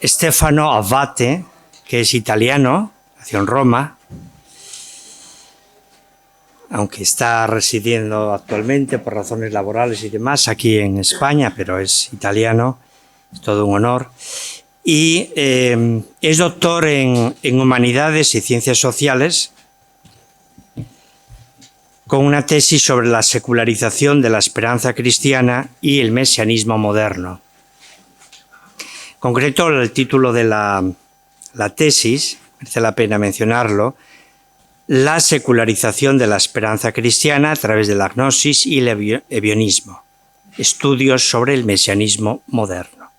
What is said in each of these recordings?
Stefano Abbate, que es italiano, nació en Roma, aunque está residiendo actualmente por razones laborales y demás aquí en España, pero es italiano, es todo un honor. Y es doctor en Humanidades y Ciencias Sociales, con una tesis sobre la secularización de la esperanza cristiana y el mesianismo moderno. En concreto, el título de la tesis, merece la pena mencionarlo, la secularización de la esperanza cristiana a través de la gnosis y el ebionismo, estudios sobre el mesianismo moderno.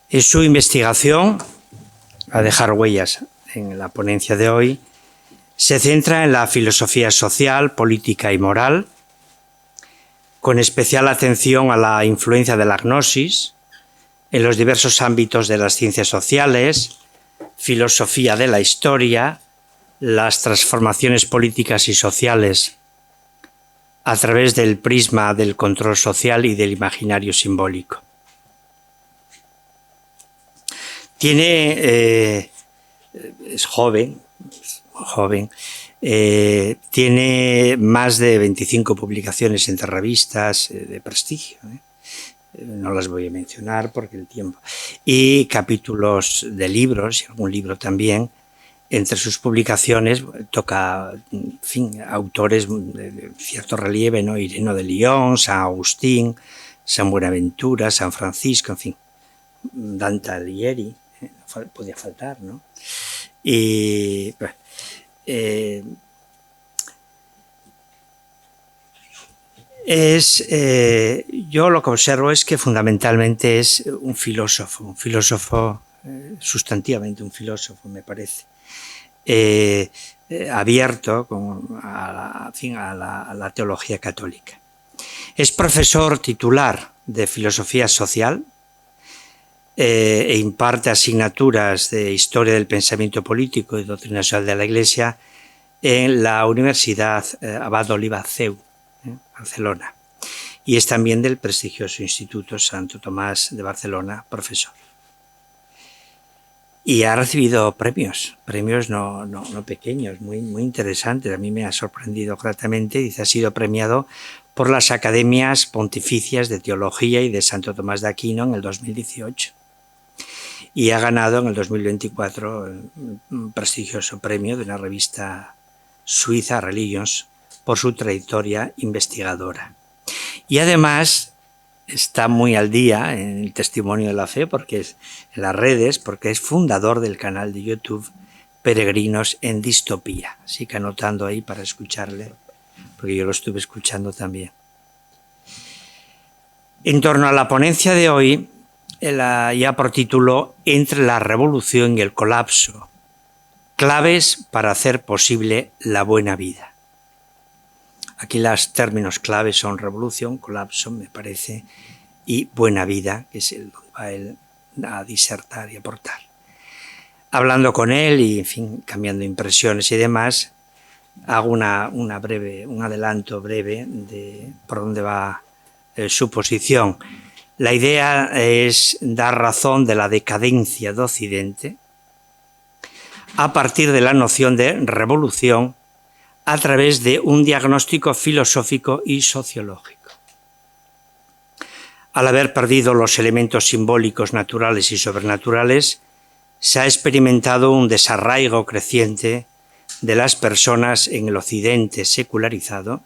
En su investigación, a dejar huellas en la ponencia de hoy, se centra en la filosofía social, política y moral, con especial atención a la influencia de la gnosis en los diversos ámbitos de las ciencias sociales, filosofía de la historia, las transformaciones políticas y sociales a través del prisma del control social y del imaginario simbólico. Es joven, tiene más de 25 publicaciones entre revistas de prestigio, no las voy a mencionar porque el tiempo, y capítulos de libros y algún libro también. Entre sus publicaciones toca, en fin, autores de cierto relieve, ¿no? Ireneo de Lyon, San Agustín, San Buenaventura, San Francisco, en fin, Dante Alighieri, podía faltar, ¿no? Y bueno, yo lo que observo es que fundamentalmente es un filósofo sustantivamente un filósofo, me parece. Abierto a la teología católica. Es profesor titular de filosofía social e imparte asignaturas de historia del pensamiento político y doctrina social de la Iglesia en la Universidad Abad Oliba CEU, Barcelona. Y es también del prestigioso Instituto Santo Tomás de Barcelona, profesor. Y ha recibido premios no pequeños, muy interesantes. A mí me ha sorprendido gratamente. Dice, ha sido premiado por las Academias Pontificias de Teología y de Santo Tomás de Aquino en el 2018. Y ha ganado en el 2024 un prestigioso premio de una revista suiza, Religions, por su trayectoria investigadora. Y además está muy al día en el testimonio de la fe, porque es en las redes, porque es fundador del canal de YouTube Peregrinos en Distopía. Así que anotando ahí para escucharle, porque yo lo estuve escuchando también. En torno a la ponencia de hoy, ya por título Entre la revolución y el colapso, claves para hacer posible la buena vida. Aquí los términos claves son revolución, colapso, me parece, y buena vida, que es el donde va él a disertar y aportar. Hablando con él y, en fin, cambiando impresiones y demás, hago un adelanto breve de por dónde va su posición. La idea es dar razón de la decadencia de Occidente a partir de la noción de revolución a través de un diagnóstico filosófico y sociológico. Al haber perdido los elementos simbólicos naturales y sobrenaturales, se ha experimentado un desarraigo creciente de las personas en el Occidente secularizado,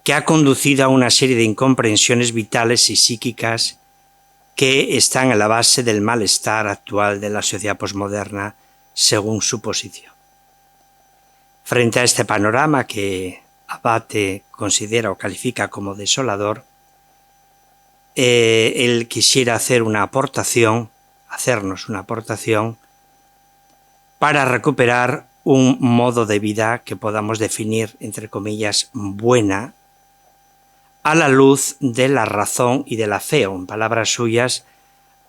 que ha conducido a una serie de incomprensiones vitales y psíquicas que están a la base del malestar actual de la sociedad posmoderna, según su posición. Frente a este panorama que Abbate considera o califica como desolador, él quisiera hacernos una aportación para recuperar un modo de vida que podamos definir, entre comillas, buena, a la luz de la razón y de la fe, o en palabras suyas,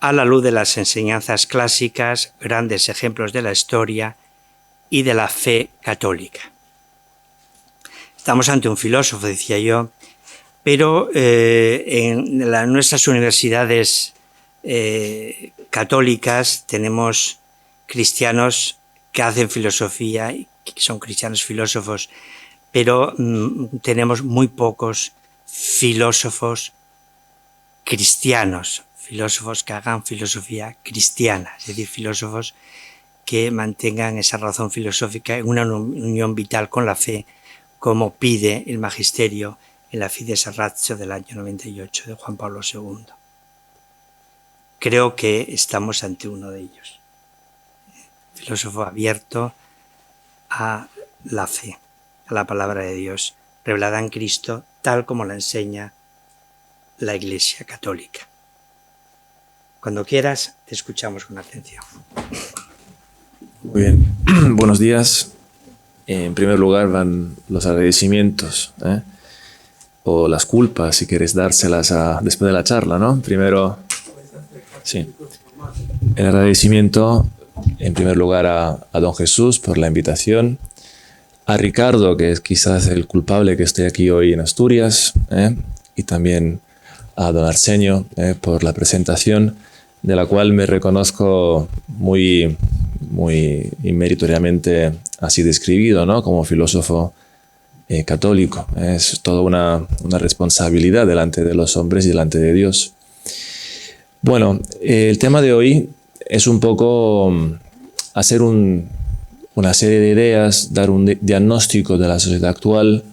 a la luz de las enseñanzas clásicas, grandes ejemplos de la historia y de la fe católica. Estamos ante un filósofo, decía yo, pero en nuestras universidades católicas tenemos cristianos que hacen filosofía, que son cristianos filósofos, pero tenemos muy pocos filósofos cristianos, filósofos que hagan filosofía cristiana, es decir, filósofos que mantengan esa razón filosófica en una unión vital con la fe, como pide el magisterio en la Fides Ratio del año 98 de Juan Pablo II. Creo que estamos ante uno de ellos. Filósofo abierto a la fe, a la palabra de Dios, revelada en Cristo, tal como la enseña la Iglesia Católica. Cuando quieras, te escuchamos con atención. Muy bien. Buenos días. En primer lugar van los agradecimientos, o las culpas, si quieres dárselas después de la charla, ¿no? Primero, sí. El agradecimiento, en primer lugar, a don Jesús por la invitación, a Ricardo, que es quizás el culpable que estoy aquí hoy en Asturias, y también a don Arsenio por la presentación, de la cual me reconozco muy inmeritoriamente así describido, ¿no? Como filósofo católico. Es toda una responsabilidad delante de los hombres y delante de Dios. Bueno, el tema de hoy es un poco hacer una serie de ideas, dar un diagnóstico de la sociedad actual,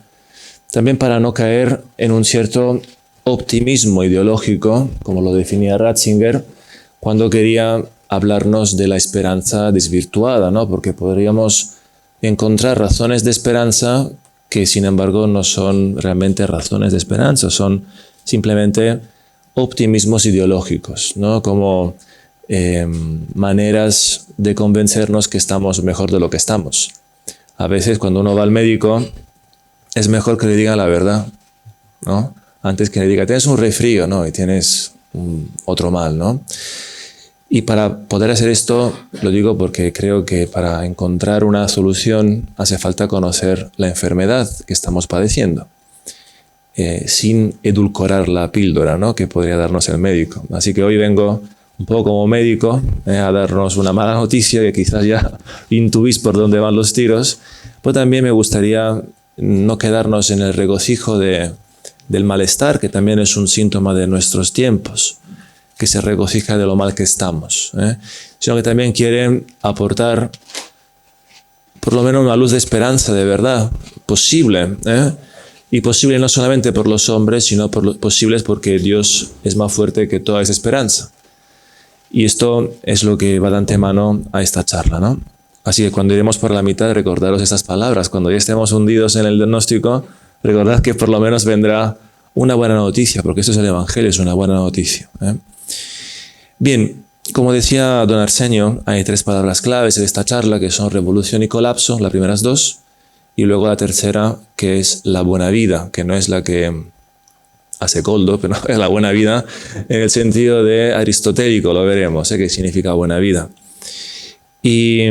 también para no caer en un cierto optimismo ideológico, como lo definía Ratzinger, cuando quería hablarnos de la esperanza desvirtuada, ¿no? Porque podríamos encontrar razones de esperanza que, sin embargo, no son realmente razones de esperanza, son simplemente optimismos ideológicos, ¿no? Como maneras de convencernos que estamos mejor de lo que estamos. A veces, cuando uno va al médico, es mejor que le diga la verdad, ¿no? Antes que le diga, tienes un resfrío, ¿no? Y tienes otro mal, ¿no? Y para poder hacer esto, lo digo porque creo que para encontrar una solución hace falta conocer la enfermedad que estamos padeciendo, sin edulcorar la píldora, ¿no? Que podría darnos el médico. Así que hoy vengo un poco como médico a darnos una mala noticia, que quizás ya intuís por dónde van los tiros, pero también me gustaría no quedarnos en el regocijo del malestar, que también es un síntoma de nuestros tiempos, que se regocija de lo mal que estamos, sino que también quieren aportar por lo menos una luz de esperanza de verdad, posible, y posible no solamente por los hombres, sino posibles porque Dios es más fuerte que toda esa esperanza. Y esto es lo que va de antemano a esta charla, ¿no? Así que cuando iremos por la mitad, recordaros estas palabras. Cuando ya estemos hundidos en el diagnóstico, recordad que por lo menos vendrá una buena noticia, porque esto es el Evangelio, es una buena noticia. Bien, como decía don Arsenio, hay tres palabras claves en esta charla, que son revolución y colapso, las primeras dos, y luego la tercera, que es la buena vida, que no es la que hace Coldo, pero es la buena vida en el sentido de aristotélico, lo veremos, qué significa buena vida. Y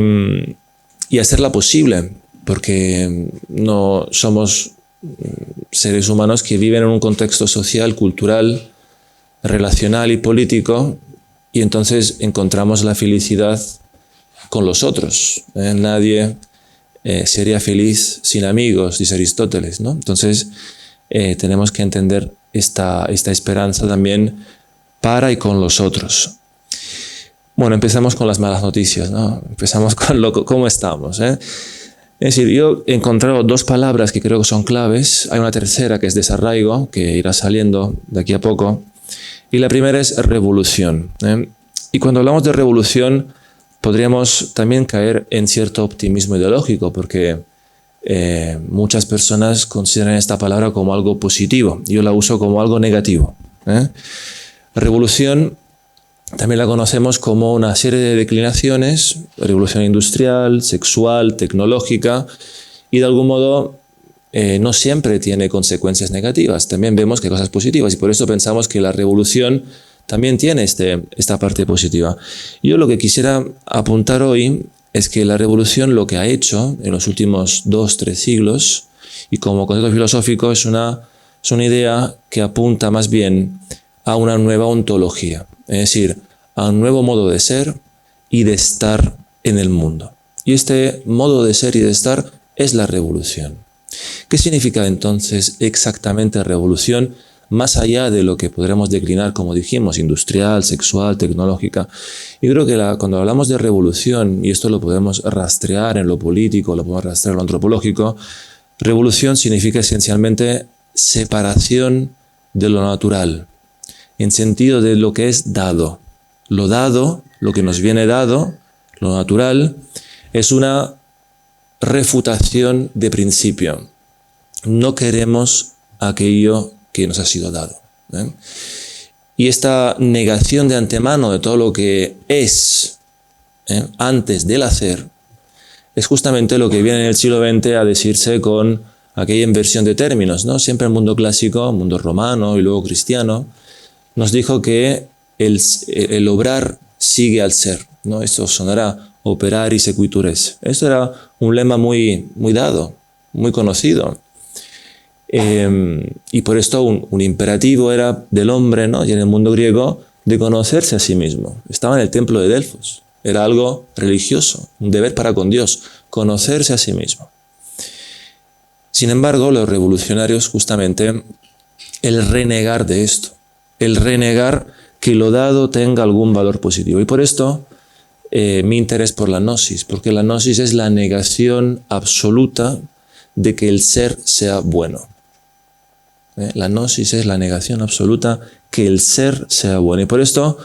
hacerla posible, porque no somos seres humanos que viven en un contexto social, cultural, relacional y político, y entonces encontramos la felicidad con los otros. Nadie sería feliz sin amigos, dice Aristóteles, ¿no? Entonces tenemos que entender esta esperanza también para y con los otros. Bueno, empezamos con las malas noticias, ¿no? Empezamos con cómo estamos, Es decir, yo he encontrado dos palabras que creo que son claves. Hay una tercera que es desarraigo, que irá saliendo de aquí a poco. Y la primera es revolución. Y cuando hablamos de revolución, podríamos también caer en cierto optimismo ideológico, porque muchas personas consideran esta palabra como algo positivo. Yo la uso como algo negativo. Revolución también la conocemos como una serie de declinaciones: revolución industrial, sexual, tecnológica, y de algún modo no siempre tiene consecuencias negativas. También vemos que hay cosas positivas, y por eso pensamos que la revolución también tiene esta parte positiva. Yo lo que quisiera apuntar hoy es que la revolución lo que ha hecho en los últimos 2-3 siglos, y como concepto filosófico, es una idea que apunta más bien a una nueva ontología, es decir, a un nuevo modo de ser y de estar en el mundo. Y este modo de ser y de estar es la revolución. ¿Qué significa entonces exactamente revolución? Más allá de lo que podremos declinar, como dijimos, industrial, sexual, tecnológica. Y creo que cuando hablamos de revolución, y esto lo podemos rastrear en lo político, lo podemos rastrear en lo antropológico, revolución significa esencialmente separación de lo natural, en sentido de lo que es dado. Lo dado, lo que nos viene dado, lo natural, es una refutación de principio. No queremos aquello que nos ha sido dado. Y esta negación de antemano de todo lo que es antes del hacer es justamente lo que viene en el siglo XX a decirse con aquella inversión de términos, ¿no? Siempre el mundo clásico, el mundo romano y luego cristiano, nos dijo que el obrar sigue al ser, ¿no? Esto sonará operari sequitures. Esto era un lema muy dado, muy conocido. Y por esto un imperativo era del hombre, ¿no? Y en el mundo griego, de conocerse a sí mismo. Estaba en el templo de Delfos. Era algo religioso, un deber para con Dios, conocerse a sí mismo. Sin embargo, los revolucionarios, justamente, el renegar de esto, el renegar que lo dado tenga algún valor positivo. Y por esto, mi interés por la gnosis, porque la gnosis es la negación absoluta de que el ser sea bueno. La gnosis es la negación absoluta que el ser sea bueno. Y por esto,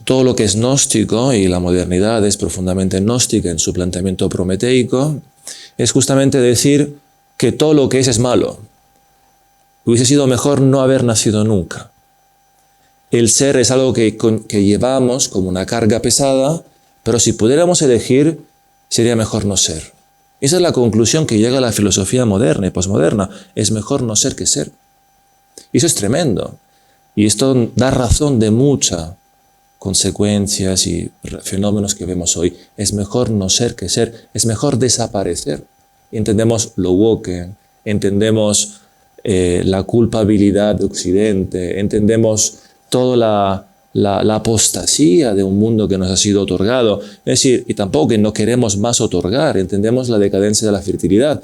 todo lo que es gnóstico, y la modernidad es profundamente gnóstica en su planteamiento prometeico, es justamente decir que todo lo que es malo. Hubiese sido mejor no haber nacido nunca. El ser es algo que llevamos como una carga pesada, pero si pudiéramos elegir, sería mejor no ser. Esa es la conclusión que llega a la filosofía moderna y posmoderna. Es mejor no ser que ser. Y eso es tremendo. Y esto da razón de muchas consecuencias y fenómenos que vemos hoy. Es mejor no ser que ser. Es mejor desaparecer. Entendemos lo woke, entendemos la culpabilidad de Occidente, entendemos toda la apostasía de un mundo que nos ha sido otorgado. Es decir, y tampoco que no queremos más otorgar, entendemos la decadencia de la fertilidad.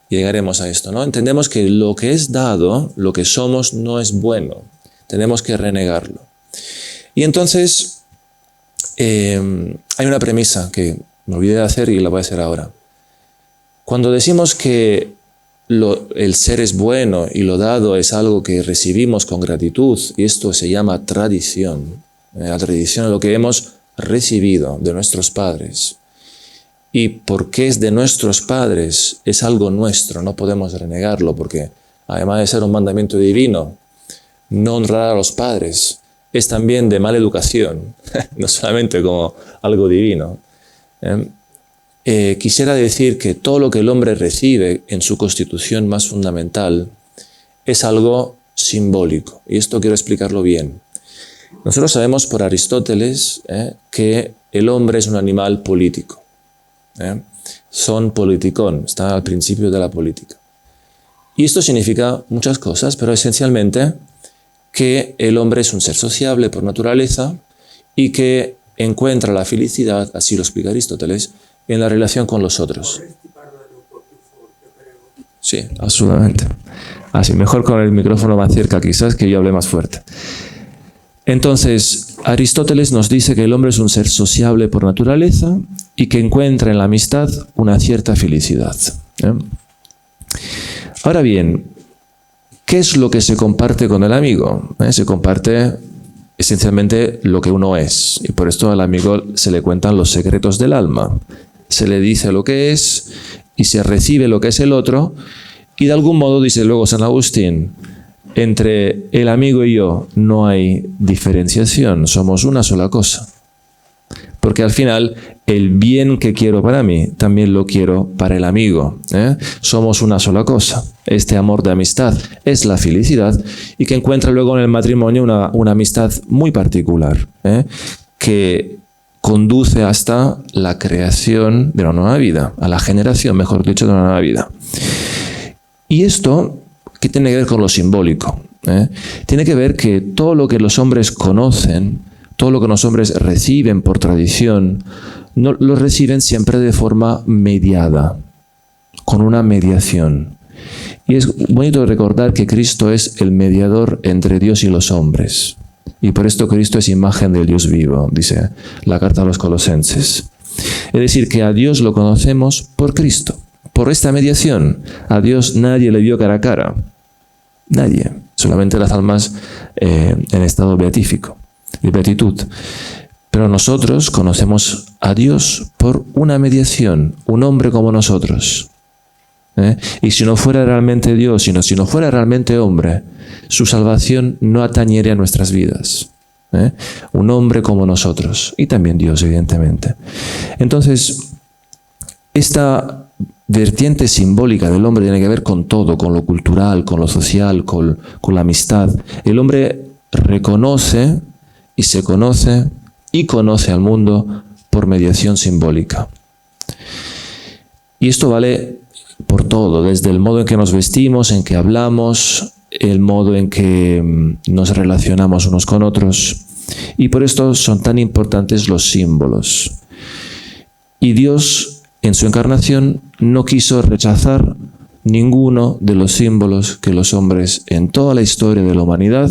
Llegaremos a esto, ¿no? Entendemos que lo que es dado, lo que somos, no es bueno. Tenemos que renegarlo. Y entonces, hay una premisa que me olvidé de hacer y la voy a hacer ahora. Cuando decimos que el ser es bueno y lo dado es algo que recibimos con gratitud, y esto se llama tradición. La tradición es lo que hemos recibido de nuestros padres. Y porque es de nuestros padres, es algo nuestro, no podemos renegarlo, porque además de ser un mandamiento divino, no honrar a los padres es también de mala educación, no solamente como algo divino. Quisiera decir que todo lo que el hombre recibe en su constitución más fundamental es algo simbólico. Y esto quiero explicarlo bien. Nosotros sabemos por Aristóteles que el hombre es un animal político. Son politikon, está al principio de la política. Y esto significa muchas cosas, pero esencialmente que el hombre es un ser sociable por naturaleza y que encuentra la felicidad, así lo explica Aristóteles, en la relación con los otros. Sí, absolutamente. Así, mejor con el micrófono más cerca quizás, que yo hable más fuerte. Entonces, Aristóteles nos dice que el hombre es un ser sociable por naturaleza y que encuentra en la amistad una cierta felicidad. Ahora bien, ¿qué es lo que se comparte con el amigo? Se comparte esencialmente lo que uno es, y por esto al amigo se le cuentan los secretos del alma. Se le dice lo que es y se recibe lo que es el otro, y de algún modo, dice luego San Agustín, entre el amigo y yo no hay diferenciación, somos una sola cosa. Porque al final, el bien que quiero para mí, también lo quiero para el amigo. Somos una sola cosa. Este amor de amistad es la felicidad, y que encuentra luego en el matrimonio una amistad muy particular, que conduce hasta la creación de una nueva vida, a la generación, mejor dicho, de una nueva vida. Y esto, ¿qué tiene que ver con lo simbólico? Tiene que ver que todo lo que los hombres conocen todo lo que los hombres reciben por tradición, no, lo reciben siempre de forma mediada, con una mediación. Y es bonito recordar que Cristo es el mediador entre Dios y los hombres. Y por esto Cristo es imagen del Dios vivo, dice la carta a los Colosenses. Es decir, que a Dios lo conocemos por Cristo, por esta mediación. A Dios nadie le vio cara a cara. Nadie. Solamente las almas en estado beatífico, de beatitud. Pero nosotros conocemos a Dios por una mediación, un hombre como nosotros. Y si no fuera realmente Dios, si no fuera realmente hombre, su salvación no atañería a nuestras vidas. Un hombre como nosotros, y también Dios, evidentemente. Entonces, esta vertiente simbólica del hombre tiene que ver con todo, con lo cultural, con lo social, con la amistad. El hombre reconoce y se conoce y conoce al mundo por mediación simbólica. Y esto vale por todo, desde el modo en que nos vestimos, en que hablamos, el modo en que nos relacionamos unos con otros. Y por esto son tan importantes los símbolos. Y Dios, en su encarnación, no quiso rechazar ninguno de los símbolos que los hombres en toda la historia de la humanidad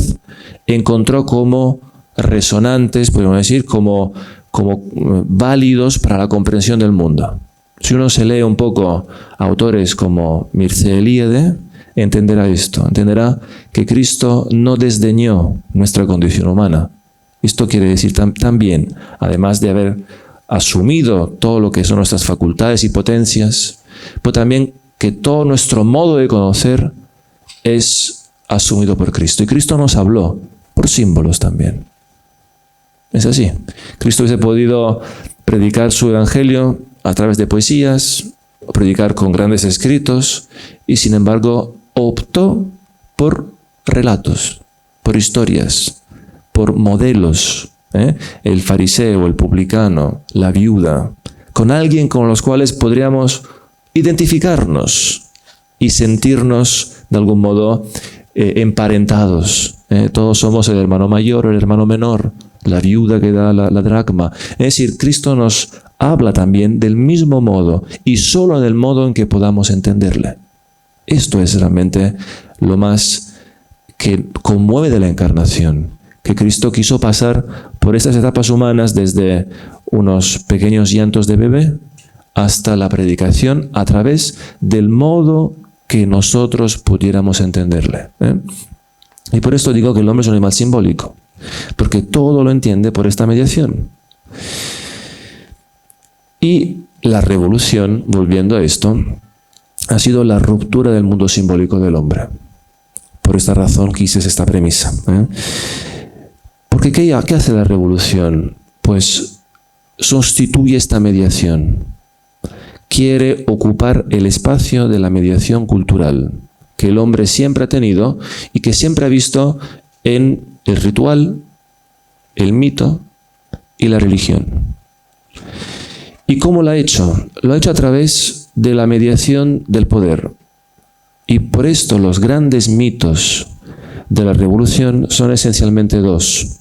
encontró como resonantes, podemos decir, como válidos para la comprensión del mundo. Si uno se lee un poco autores como Mircea Eliade, entenderá esto, entenderá que Cristo no desdeñó nuestra condición humana. Esto quiere decir también, además de haber asumido todo lo que son nuestras facultades y potencias, pero también que todo nuestro modo de conocer es asumido por Cristo. Y Cristo nos habló por símbolos también. Es así. Cristo hubiese podido predicar su evangelio a través de poesías, o predicar con grandes escritos, y sin embargo optó por relatos, por historias, por modelos. El fariseo, el publicano, la viuda, con alguien con los cuales podríamos identificarnos y sentirnos de algún modo emparentados. Todos somos el hermano mayor o el hermano menor, la viuda que da la dracma. Es decir, Cristo nos habla también del mismo modo y solo en el modo en que podamos entenderle. Esto es realmente lo más que conmueve de la encarnación, que Cristo quiso pasar por estas etapas humanas desde unos pequeños llantos de bebé hasta la predicación a través del modo que nosotros pudiéramos entenderle. Y por esto digo que el hombre es un animal simbólico, porque todo lo entiende por esta mediación. Y la revolución, volviendo a esto, ha sido la ruptura del mundo simbólico del hombre. Por esta razón quise esta premisa. Porque ¿qué hace la revolución? Pues sustituye esta mediación. Quiere ocupar el espacio de la mediación cultural que el hombre siempre ha tenido y que siempre ha visto en el ritual, el mito y la religión. ¿Y cómo lo ha hecho? Lo ha hecho a través de la mediación del poder. Y por esto los grandes mitos de la revolución son esencialmente dos.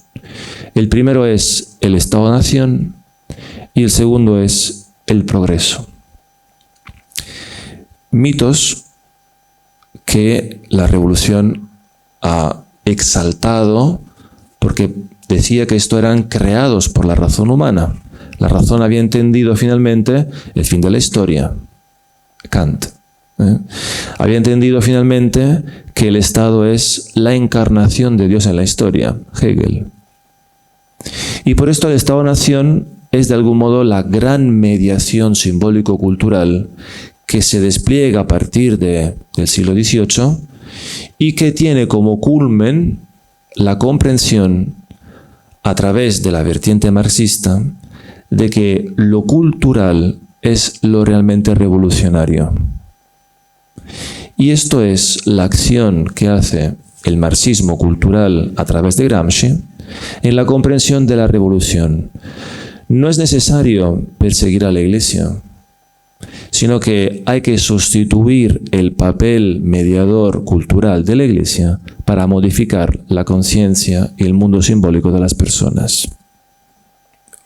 El primero es el Estado-Nación y el segundo es el progreso. Mitos que la revolución ha exaltado porque decía que esto eran creados por la razón humana. La razón había entendido finalmente el fin de la historia. Kant. Había entendido finalmente que el Estado es la encarnación de Dios en la historia. Hegel. Y por esto el Estado-Nación es de algún modo la gran mediación simbólico-cultural que se despliega a partir del siglo XVIII y que tiene como culmen la comprensión a través de la vertiente marxista de que lo cultural es lo realmente revolucionario. Y esto es la acción que hace el marxismo cultural a través de Gramsci en la comprensión de la revolución. No es necesario perseguir a la Iglesia, sino que hay que sustituir el papel mediador cultural de la Iglesia para modificar la conciencia y el mundo simbólico de las personas.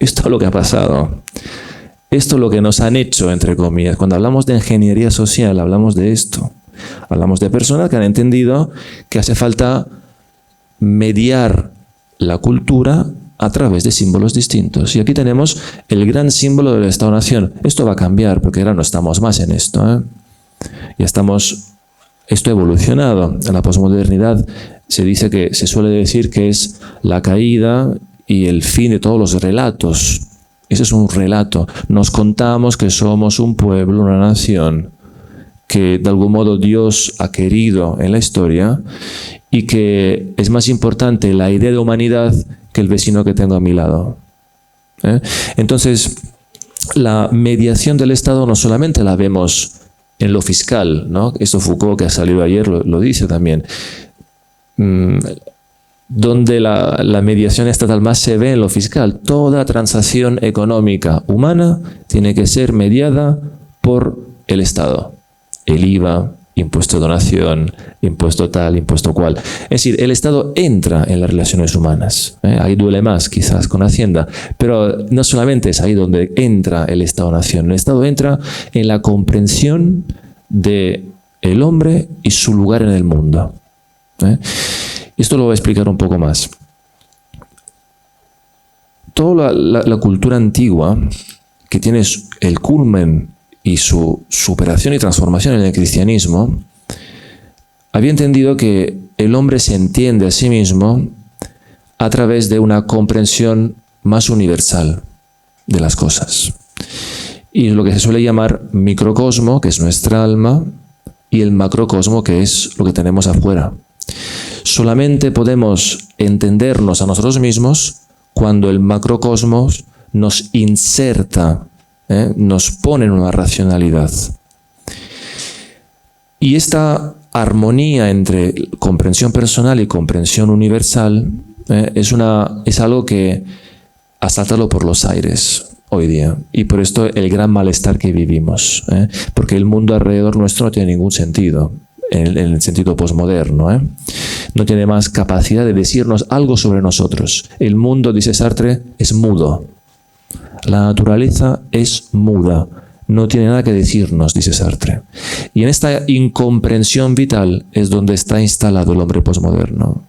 Esto es lo que ha pasado. Esto es lo que nos han hecho, entre comillas. Cuando hablamos de ingeniería social, hablamos de esto. Hablamos de personas que han entendido que hace falta mediar la cultura a través de símbolos distintos. Y aquí tenemos el gran símbolo del Estado-Nación. Esto va a cambiar porque ahora no estamos más en esto, ¿eh? Ya estamos... Esto ha evolucionado. En la posmodernidad se suele decir que es la caída y el fin de todos los relatos. Ese es un relato. Nos contamos que somos un pueblo, una nación, que de algún modo Dios ha querido en la historia y que es más importante la idea de humanidad que el vecino que tengo a mi lado. Entonces, la mediación del Estado no solamente la vemos en lo fiscal, ¿no? Esto Foucault, que ha salido ayer, lo dice también. Donde la mediación estatal más se ve en lo fiscal. Toda transacción económica humana tiene que ser mediada por el Estado. El IVA, impuesto de donación, impuesto tal, impuesto cual. Es decir, el Estado entra en las relaciones humanas. Ahí duele más quizás con Hacienda, pero no solamente es ahí donde entra el Estado-Nación. El Estado entra en la comprensión del hombre y su lugar en el mundo. Esto lo voy a explicar un poco más. Toda la cultura antigua, que tiene el culmen y su superación y transformación en el cristianismo, había entendido que el hombre se entiende a sí mismo a través de una comprensión más universal de las cosas. Y lo que se suele llamar microcosmo, que es nuestra alma, y el macrocosmo, que es lo que tenemos afuera. Solamente podemos entendernos a nosotros mismos cuando el macrocosmos nos inserta, nos pone en una racionalidad. Y esta armonía entre comprensión personal y comprensión universal es algo que ha saltado por los aires hoy día. Y por esto el gran malestar que vivimos. Porque el mundo alrededor nuestro no tiene ningún sentido, en el sentido posmoderno. No tiene más capacidad de decirnos algo sobre nosotros. El mundo, dice Sartre, es mudo. La naturaleza es muda. No tiene nada que decirnos, dice Sartre. Y en esta incomprensión vital es donde está instalado el hombre posmoderno.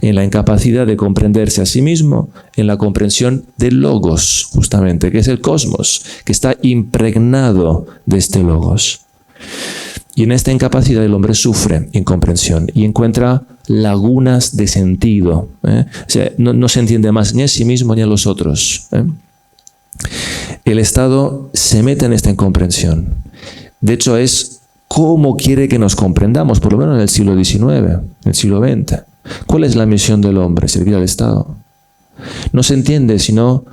En la incapacidad de comprenderse a sí mismo, en la comprensión del logos, justamente, que es el cosmos, que está impregnado de este logos. Y en esta incapacidad el hombre sufre incomprensión y encuentra lagunas de sentido. O sea, no se entiende más ni a sí mismo ni a los otros. El Estado se mete en esta incomprensión. De hecho, es cómo quiere que nos comprendamos, por lo menos en el siglo XIX, en el siglo XX. ¿Cuál es la misión del hombre? Servir al Estado. No se entiende sino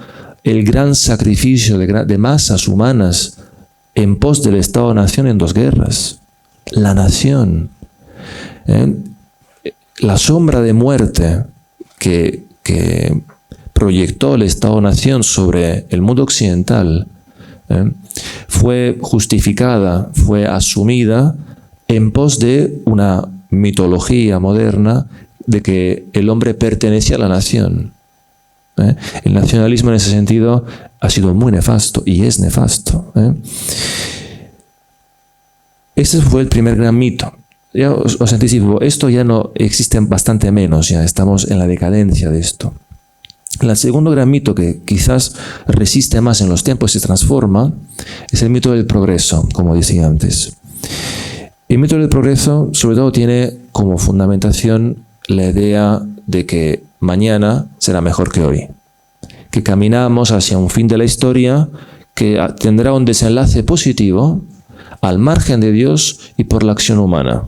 el gran sacrificio de masas humanas en pos del Estado-Nación en 2 guerras. La nación. La sombra de muerte que proyectó el Estado-Nación sobre el mundo occidental, fue justificada, fue asumida en pos de una mitología moderna de que el hombre pertenece a la nación. El nacionalismo en ese sentido ha sido muy nefasto y es nefasto. Ese fue el primer gran mito. Ya os anticipo, esto ya no existe bastante menos, ya estamos en la decadencia de esto. El segundo gran mito que quizás resiste más en los tiempos y se transforma es el mito del progreso, como decía antes. El mito del progreso sobre todo tiene como fundamentación la idea de que mañana será mejor que hoy, que caminamos hacia un fin de la historia que tendrá un desenlace positivo al margen de Dios y por la acción humana.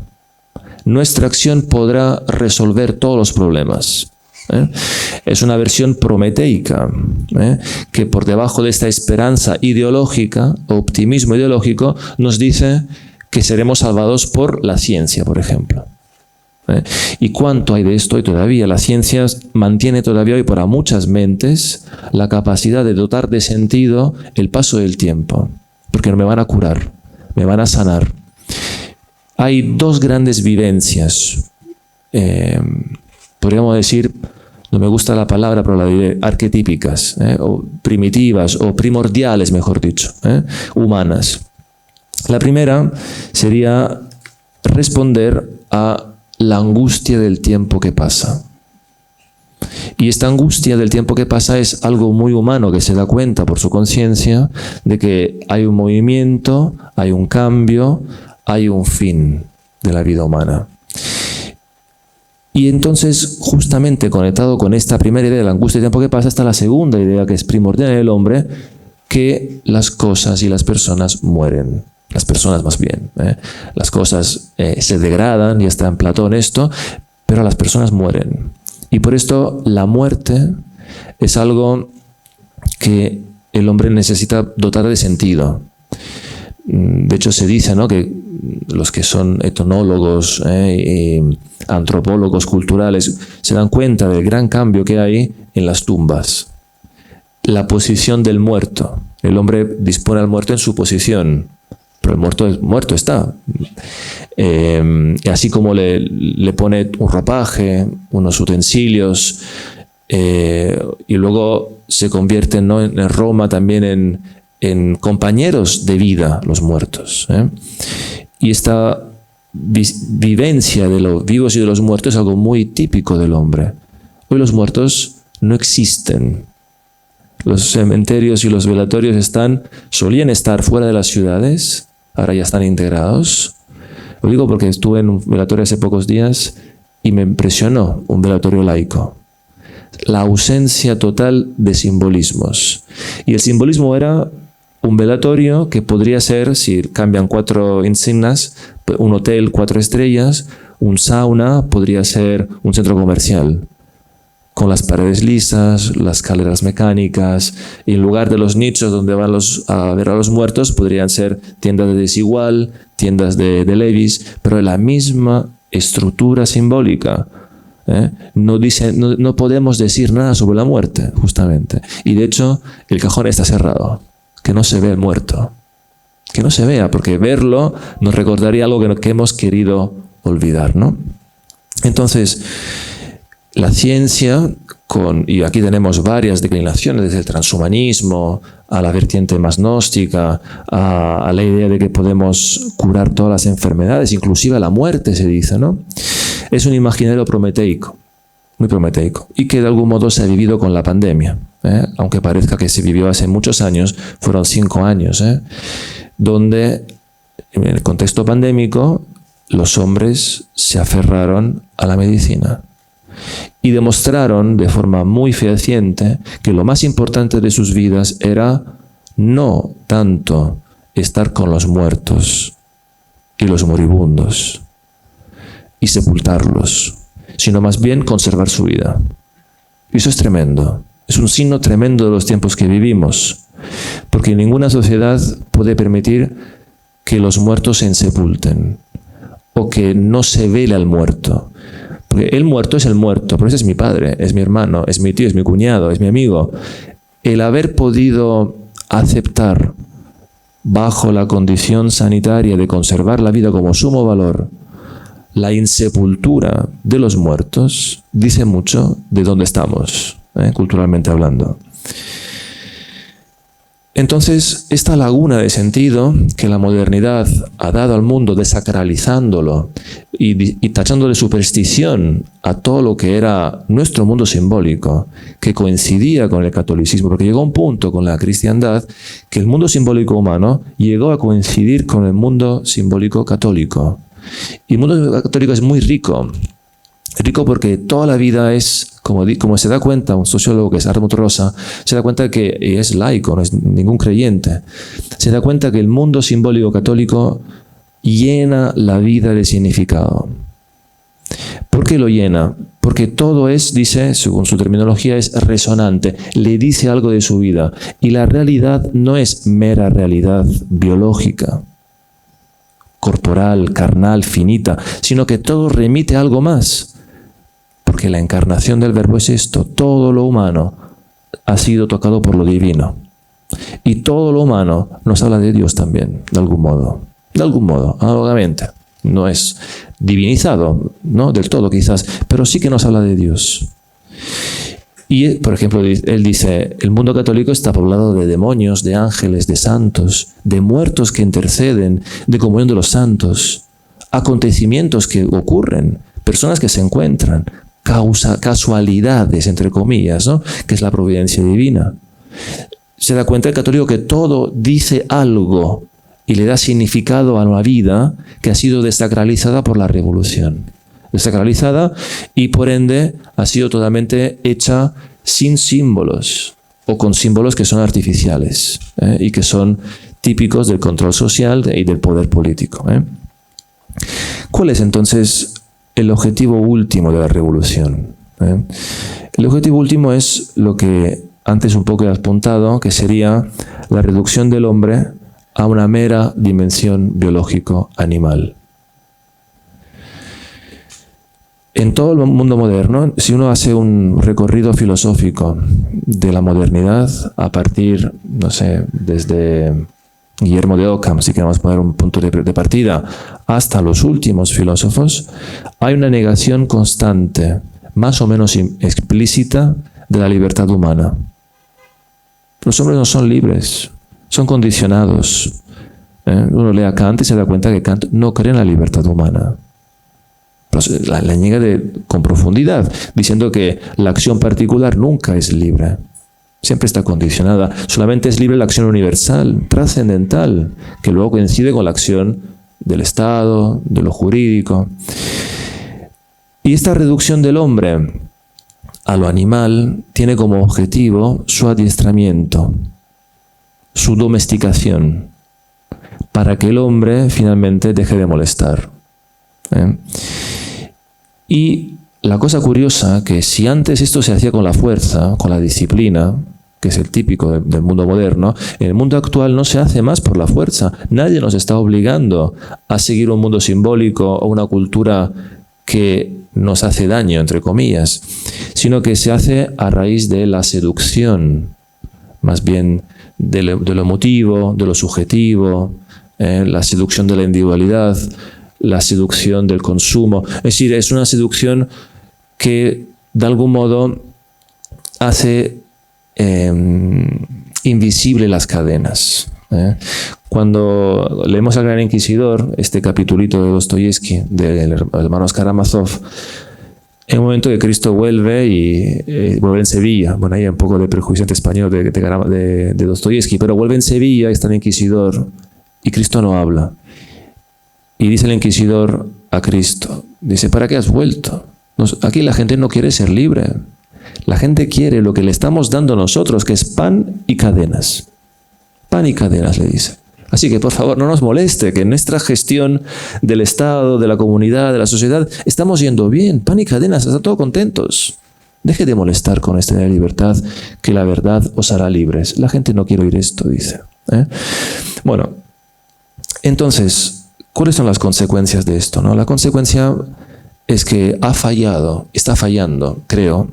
Nuestra acción podrá resolver todos los problemas. Es una versión prometeica, que por debajo de esta esperanza ideológica, optimismo ideológico, nos dice que seremos salvados por la ciencia, por ejemplo. ¿Y cuánto hay de esto hoy todavía? La ciencia mantiene todavía hoy para muchas mentes la capacidad de dotar de sentido el paso del tiempo, porque no me van a curar, me van a sanar. Hay 2 grandes vivencias, podríamos decir no me gusta la palabra, pero la diré, arquetípicas, o primitivas, o primordiales, mejor dicho, humanas. La primera sería responder a la angustia del tiempo que pasa. Y esta angustia del tiempo que pasa es algo muy humano, que se da cuenta por su conciencia de que hay un movimiento, hay un cambio, hay un fin de la vida humana. Y entonces, justamente conectado con esta primera idea de la angustia del tiempo que pasa, está la segunda idea que es primordial en el hombre, que las cosas y las personas mueren. Las personas más bien. Las cosas se degradan, ya está en Platón esto, pero las personas mueren. Y por esto la muerte es algo que el hombre necesita dotar de sentido. De hecho se dice, ¿no?, que los que son etnólogos, antropólogos culturales, se dan cuenta del gran cambio que hay en las tumbas. La posición del muerto. El hombre dispone al muerto en su posición, pero el muerto está. Así como le pone un ropaje, unos utensilios, y luego se convierten, ¿no?, en Roma también en compañeros de vida, los muertos. Y esta vivencia de los vivos y de los muertos es algo muy típico del hombre. Hoy los muertos no existen. Los cementerios y los velatorios solían estar fuera de las ciudades, ahora ya están integrados. Lo digo porque estuve en un velatorio hace pocos días y me impresionó un velatorio laico. La ausencia total de simbolismos. Y el simbolismo era un velatorio que podría ser, si cambian 4 insignias, un hotel 4 estrellas, un sauna, podría ser un centro comercial, con las paredes lisas, las escaleras mecánicas, y en lugar de los nichos donde van a ver a los muertos, podrían ser tiendas de Desigual, tiendas de Levi's, pero la misma estructura simbólica. No podemos decir nada sobre la muerte, justamente. Y de hecho, el cajón está cerrado, que no se ve el muerto. Que no se vea, porque verlo nos recordaría algo que hemos querido olvidar, ¿no? Entonces, la ciencia, y aquí tenemos varias declinaciones, desde el transhumanismo a la vertiente más gnóstica, a la idea de que podemos curar todas las enfermedades, inclusive la muerte se dice, ¿no? Es un imaginario prometeico, muy prometeico, y que de algún modo se ha vivido con la pandemia, aunque parezca que se vivió hace muchos años, fueron 5 años, donde en el contexto pandémico los hombres se aferraron a la medicina y demostraron de forma muy fehaciente que lo más importante de sus vidas era no tanto estar con los muertos y los moribundos y sepultarlos, sino más bien conservar su vida. Y eso es tremendo. Es un signo tremendo de los tiempos que vivimos, porque ninguna sociedad puede permitir que los muertos se insepulten o que no se vele al muerto. Porque el muerto es el muerto, pero ese es mi padre, es mi hermano, es mi tío, es mi cuñado, es mi amigo. El haber podido aceptar bajo la condición sanitaria de conservar la vida como sumo valor la insepultura de los muertos, dice mucho de dónde estamos, culturalmente hablando. Entonces, esta laguna de sentido que la modernidad ha dado al mundo, desacralizándolo y tachando de superstición a todo lo que era nuestro mundo simbólico, que coincidía con el catolicismo, porque llegó un punto con la cristiandad que el mundo simbólico humano llegó a coincidir con el mundo simbólico católico. Y el mundo católico es muy rico. Rico porque toda la vida es, como se da cuenta un sociólogo que es Hartmut Rosa, se da cuenta que es laico, no es ningún creyente. Se da cuenta que el mundo simbólico católico llena la vida de significado. ¿Por qué lo llena? Porque todo es, dice, según su terminología, es resonante, le dice algo de su vida. Y la realidad no es mera realidad biológica, corporal, carnal, finita, sino que todo remite a algo más. Porque la encarnación del Verbo es esto, todo lo humano ha sido tocado por lo divino. Y todo lo humano nos habla de Dios también, de algún modo, análogamente. No es divinizado, no del todo quizás, pero sí que nos habla de Dios. Y, por ejemplo, él dice, el mundo católico está poblado de demonios, de ángeles, de santos, de muertos que interceden, de comunión de los santos, acontecimientos que ocurren, personas que se encuentran, casualidades, entre comillas, ¿no? Que es la providencia divina. Se da cuenta el católico que todo dice algo y le da significado a una vida que ha sido desacralizada por la revolución. Desacralizada y por ende ha sido totalmente hecha sin símbolos o con símbolos que son artificiales y que son típicos del control social y del poder político. ¿Cuál es entonces el objetivo último de la revolución? El objetivo último es lo que antes un poco he apuntado, que sería la reducción del hombre a una mera dimensión biológico-animal. En todo el mundo moderno, si uno hace un recorrido filosófico de la modernidad a partir, no sé, desde Guillermo de Ockham, si queremos poner un punto de partida, hasta los últimos filósofos, hay una negación constante, más o menos explícita, de la libertad humana. Los hombres no son libres, son condicionados. Uno lee a Kant y se da cuenta que Kant no cree en la libertad humana. La niega con profundidad, diciendo que la acción particular nunca es libre. Siempre está condicionada. Solamente es libre la acción universal, trascendental, que luego coincide con la acción del Estado, de lo jurídico. Y esta reducción del hombre a lo animal tiene como objetivo su adiestramiento, su domesticación, para que el hombre finalmente deje de molestar. Y la cosa curiosa, que si antes esto se hacía con la fuerza, con la disciplina, que es el típico del mundo moderno, en el mundo actual no se hace más por la fuerza. Nadie nos está obligando a seguir un mundo simbólico o una cultura que nos hace daño, entre comillas, sino que se hace a raíz de la seducción, más bien de lo emotivo, de lo subjetivo, la seducción de la individualidad, la seducción del consumo. Es decir, es una seducción que de algún modo hace invisible las cadenas. Cuando leemos al Gran Inquisidor, este capitulito de Dostoyevsky, de los hermanos Karamazov, en un momento que Cristo vuelve y vuelve en Sevilla, bueno, hay un poco de prejuicio español de Dostoyevsky, pero vuelve en Sevilla, está el Inquisidor, y Cristo no habla. Y dice el Inquisidor a Cristo, dice, ¿para qué has vuelto? Aquí la gente no quiere ser libre. La gente quiere lo que le estamos dando nosotros, que es pan y cadenas. Pan y cadenas, le dice. Así que, por favor, no nos moleste, que en nuestra gestión del Estado, de la comunidad, de la sociedad, estamos yendo bien. Pan y cadenas, están todos contentos. Deje de molestar con esta libertad, que la verdad os hará libres. La gente no quiere oír esto, dice. Bueno, entonces, ¿cuáles son las consecuencias de esto? La consecuencia es que está fallando, creo,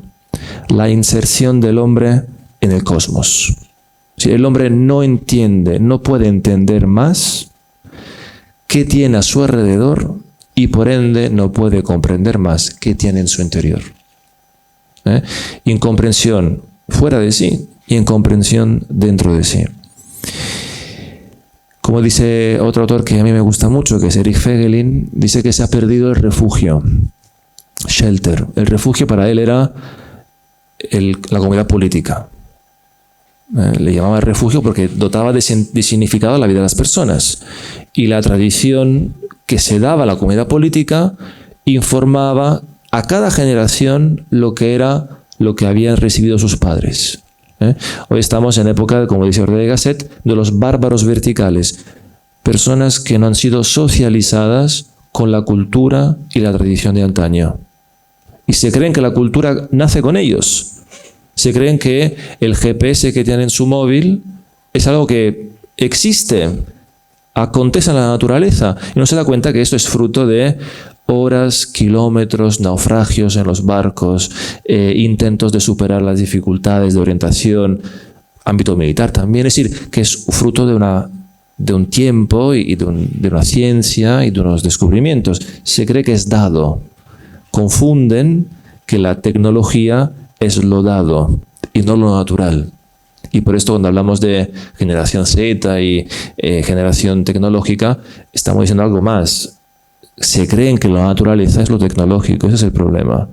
la inserción del hombre en el cosmos. Si el hombre no entiende, no puede entender más qué tiene a su alrededor y por ende no puede comprender más qué tiene en su interior. Incomprensión fuera de sí y incomprensión dentro de sí. Como dice otro autor que a mí me gusta mucho, que es Erich Feigelin, dice que se ha perdido el refugio, shelter. El refugio para él era la comunidad política. Le llamaba refugio porque dotaba de significado la vida de las personas. Y la tradición que se daba a la comunidad política informaba a cada generación lo que habían recibido sus padres. Hoy estamos en época, como dice Ortega y Gasset, de los bárbaros verticales. Personas que no han sido socializadas con la cultura y la tradición de antaño. Y se creen que la cultura nace con ellos. Se creen que el GPS que tienen en su móvil es algo que existe, acontece en la naturaleza. Y no se da cuenta que esto es fruto de horas, kilómetros, naufragios en los barcos, intentos de superar las dificultades de orientación, ámbito militar también. Es decir, que es fruto de un tiempo y de una ciencia y de unos descubrimientos. Se cree que es dado. Confunden que la tecnología es lo dado y no lo natural. Y por esto cuando hablamos de generación Z y generación tecnológica, estamos diciendo algo más. Se creen que la naturaleza es lo tecnológico, ese es el problema.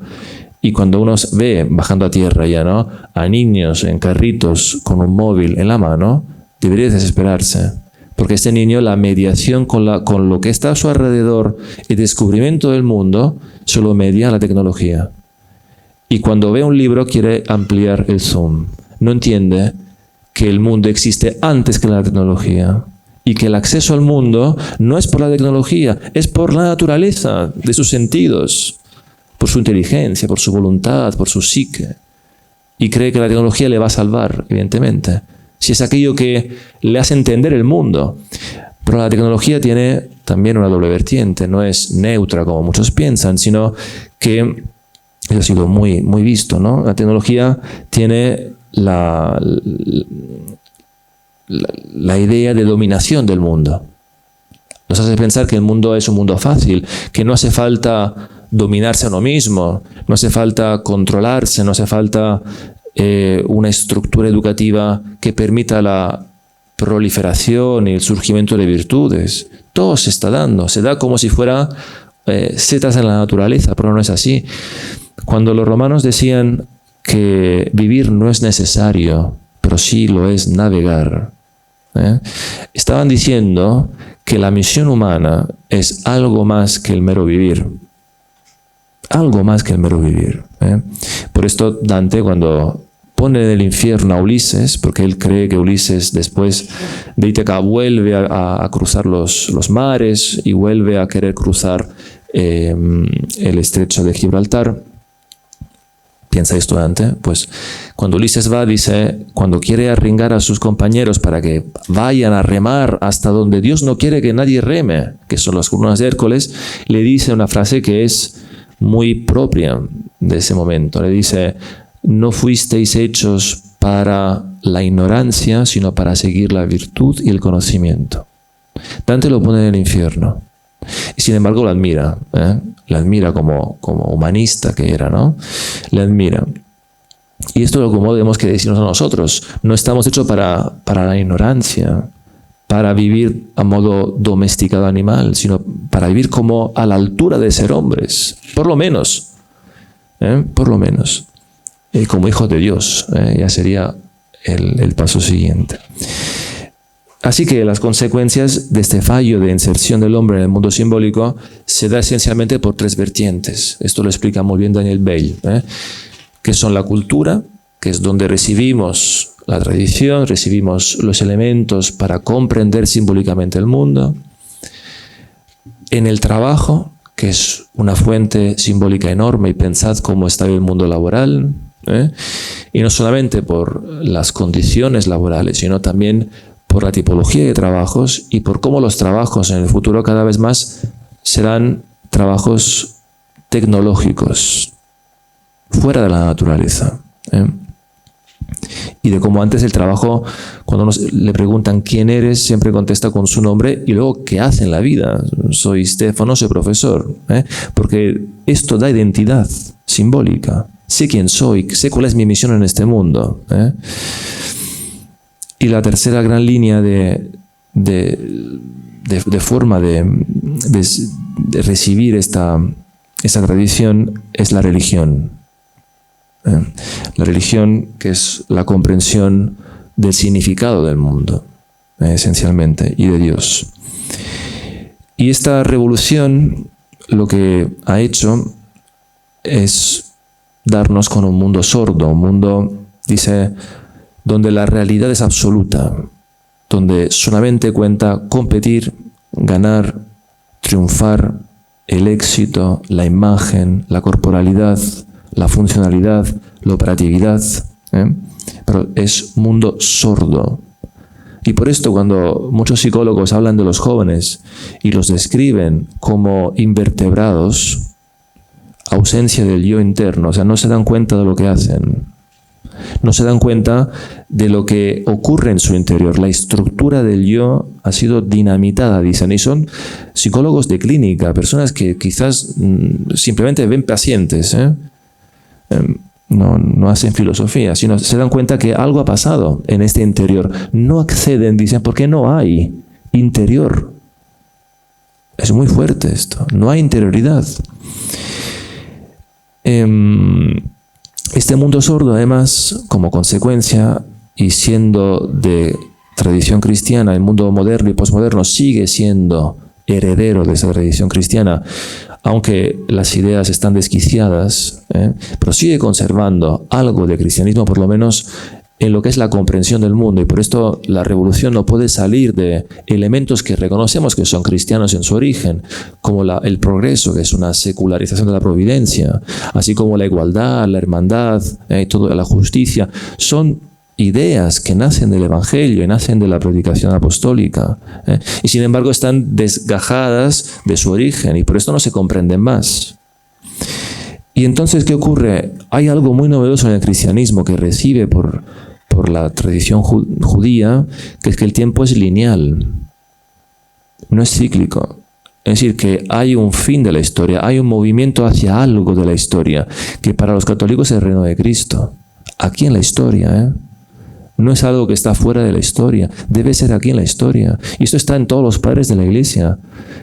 Y cuando uno ve, bajando a tierra ya, ¿no?, a niños en carritos con un móvil en la mano, debería desesperarse. Porque este niño, la mediación con lo que está a su alrededor, el descubrimiento del mundo, solo media la tecnología. Y cuando ve un libro quiere ampliar el zoom. No entiende que el mundo existe antes que la tecnología y que el acceso al mundo no es por la tecnología, es por la naturaleza de sus sentidos, por su inteligencia, por su voluntad, por su psique. Y cree que la tecnología le va a salvar, evidentemente, si es aquello que le hace entender el mundo. Pero la tecnología tiene también una doble vertiente, no es neutra como muchos piensan, sino que, eso ha sido muy, muy visto, ¿no? La tecnología tiene la idea de dominación del mundo. Nos hace pensar que el mundo es un mundo fácil, que no hace falta dominarse a uno mismo, no hace falta controlarse, no hace falta una estructura educativa que permita la proliferación y el surgimiento de virtudes. Todo se está dando, se da como si fuera setas en la naturaleza, pero no es así. Cuando los romanos decían que vivir no es necesario, pero sí lo es navegar, estaban diciendo que la misión humana es algo más que el mero vivir. Algo más que el mero vivir. Por esto Dante, cuando pone en el infierno a Ulises, porque él cree que Ulises después de Ítaca vuelve a cruzar los mares y vuelve a querer cruzar el estrecho de Gibraltar. Piensa esto Dante, pues cuando Ulises va, dice, cuando quiere arringar a sus compañeros para que vayan a remar hasta donde Dios no quiere que nadie reme, que son las columnas de Hércules, le dice una frase que es muy propia de ese momento. Le dice, no fuisteis hechos para la ignorancia, sino para seguir la virtud y el conocimiento. Dante lo pone en el infierno. Y sin embargo lo admira, le admira como humanista que era, ¿no? Le admira. Y esto es lo que debemos que decirnos a nosotros. No estamos hechos para la ignorancia, para vivir a modo domesticado animal, sino para vivir como a la altura de ser hombres, por lo menos, como hijos de Dios, ya sería el paso siguiente. Así que las consecuencias de este fallo de inserción del hombre en el mundo simbólico se da esencialmente por tres vertientes. Esto lo explica muy bien Daniel Bale, que son la cultura, que es donde recibimos la tradición, recibimos los elementos para comprender simbólicamente el mundo. En el trabajo, que es una fuente simbólica enorme, y pensad cómo está el mundo laboral, y no solamente por las condiciones laborales, sino también por la tipología de trabajos y por cómo los trabajos en el futuro cada vez más serán trabajos tecnológicos, fuera de la naturaleza. Y de cómo antes el trabajo, cuando le preguntan quién eres, siempre contesta con su nombre y luego qué hace en la vida. Soy Stefano, soy profesor. Porque esto da identidad simbólica. Sé quién soy, sé cuál es mi misión en este mundo. Y la tercera gran línea de forma de recibir esta tradición es la religión. La religión, que es la comprensión del significado del mundo, esencialmente, y de Dios. Y esta revolución lo que ha hecho es darnos con un mundo sordo, un mundo, dice, donde la realidad es absoluta, donde solamente cuenta competir, ganar, triunfar, el éxito, la imagen, la corporalidad, la funcionalidad, la operatividad, pero es mundo sordo. Y por esto cuando muchos psicólogos hablan de los jóvenes y los describen como invertebrados, ausencia del yo interno, o sea, no se dan cuenta de lo que hacen, no se dan cuenta de lo que ocurre en su interior. La estructura del yo ha sido dinamitada, dicen, y son psicólogos de clínica, personas que quizás simplemente ven pacientes, no hacen filosofía, sino se dan cuenta que algo ha pasado en este interior. No acceden, dicen, porque no hay interior. Es muy fuerte esto, no hay interioridad. Este mundo sordo, además, como consecuencia, y siendo de tradición cristiana, el mundo moderno y posmoderno sigue siendo heredero de esa tradición cristiana, aunque las ideas están desquiciadas, pero sigue conservando algo de cristianismo, por lo menos en lo que es la comprensión del mundo, y por esto la revolución no puede salir de elementos que reconocemos que son cristianos en su origen, como el progreso, que es una secularización de la providencia, así como la igualdad, la hermandad, toda la justicia, son ideas que nacen del Evangelio y nacen de la predicación apostólica, y sin embargo están desgajadas de su origen y por esto no se comprenden más. Y entonces, ¿qué ocurre? Hay algo muy novedoso en el cristianismo que recibe por la tradición judía, que es que el tiempo es lineal, no es cíclico. Es decir, que hay un fin de la historia, hay un movimiento hacia algo de la historia, que para los católicos es el reino de Cristo, aquí en la historia, No es algo que está fuera de la historia, debe ser aquí en la historia. Y esto está en todos los padres de la Iglesia.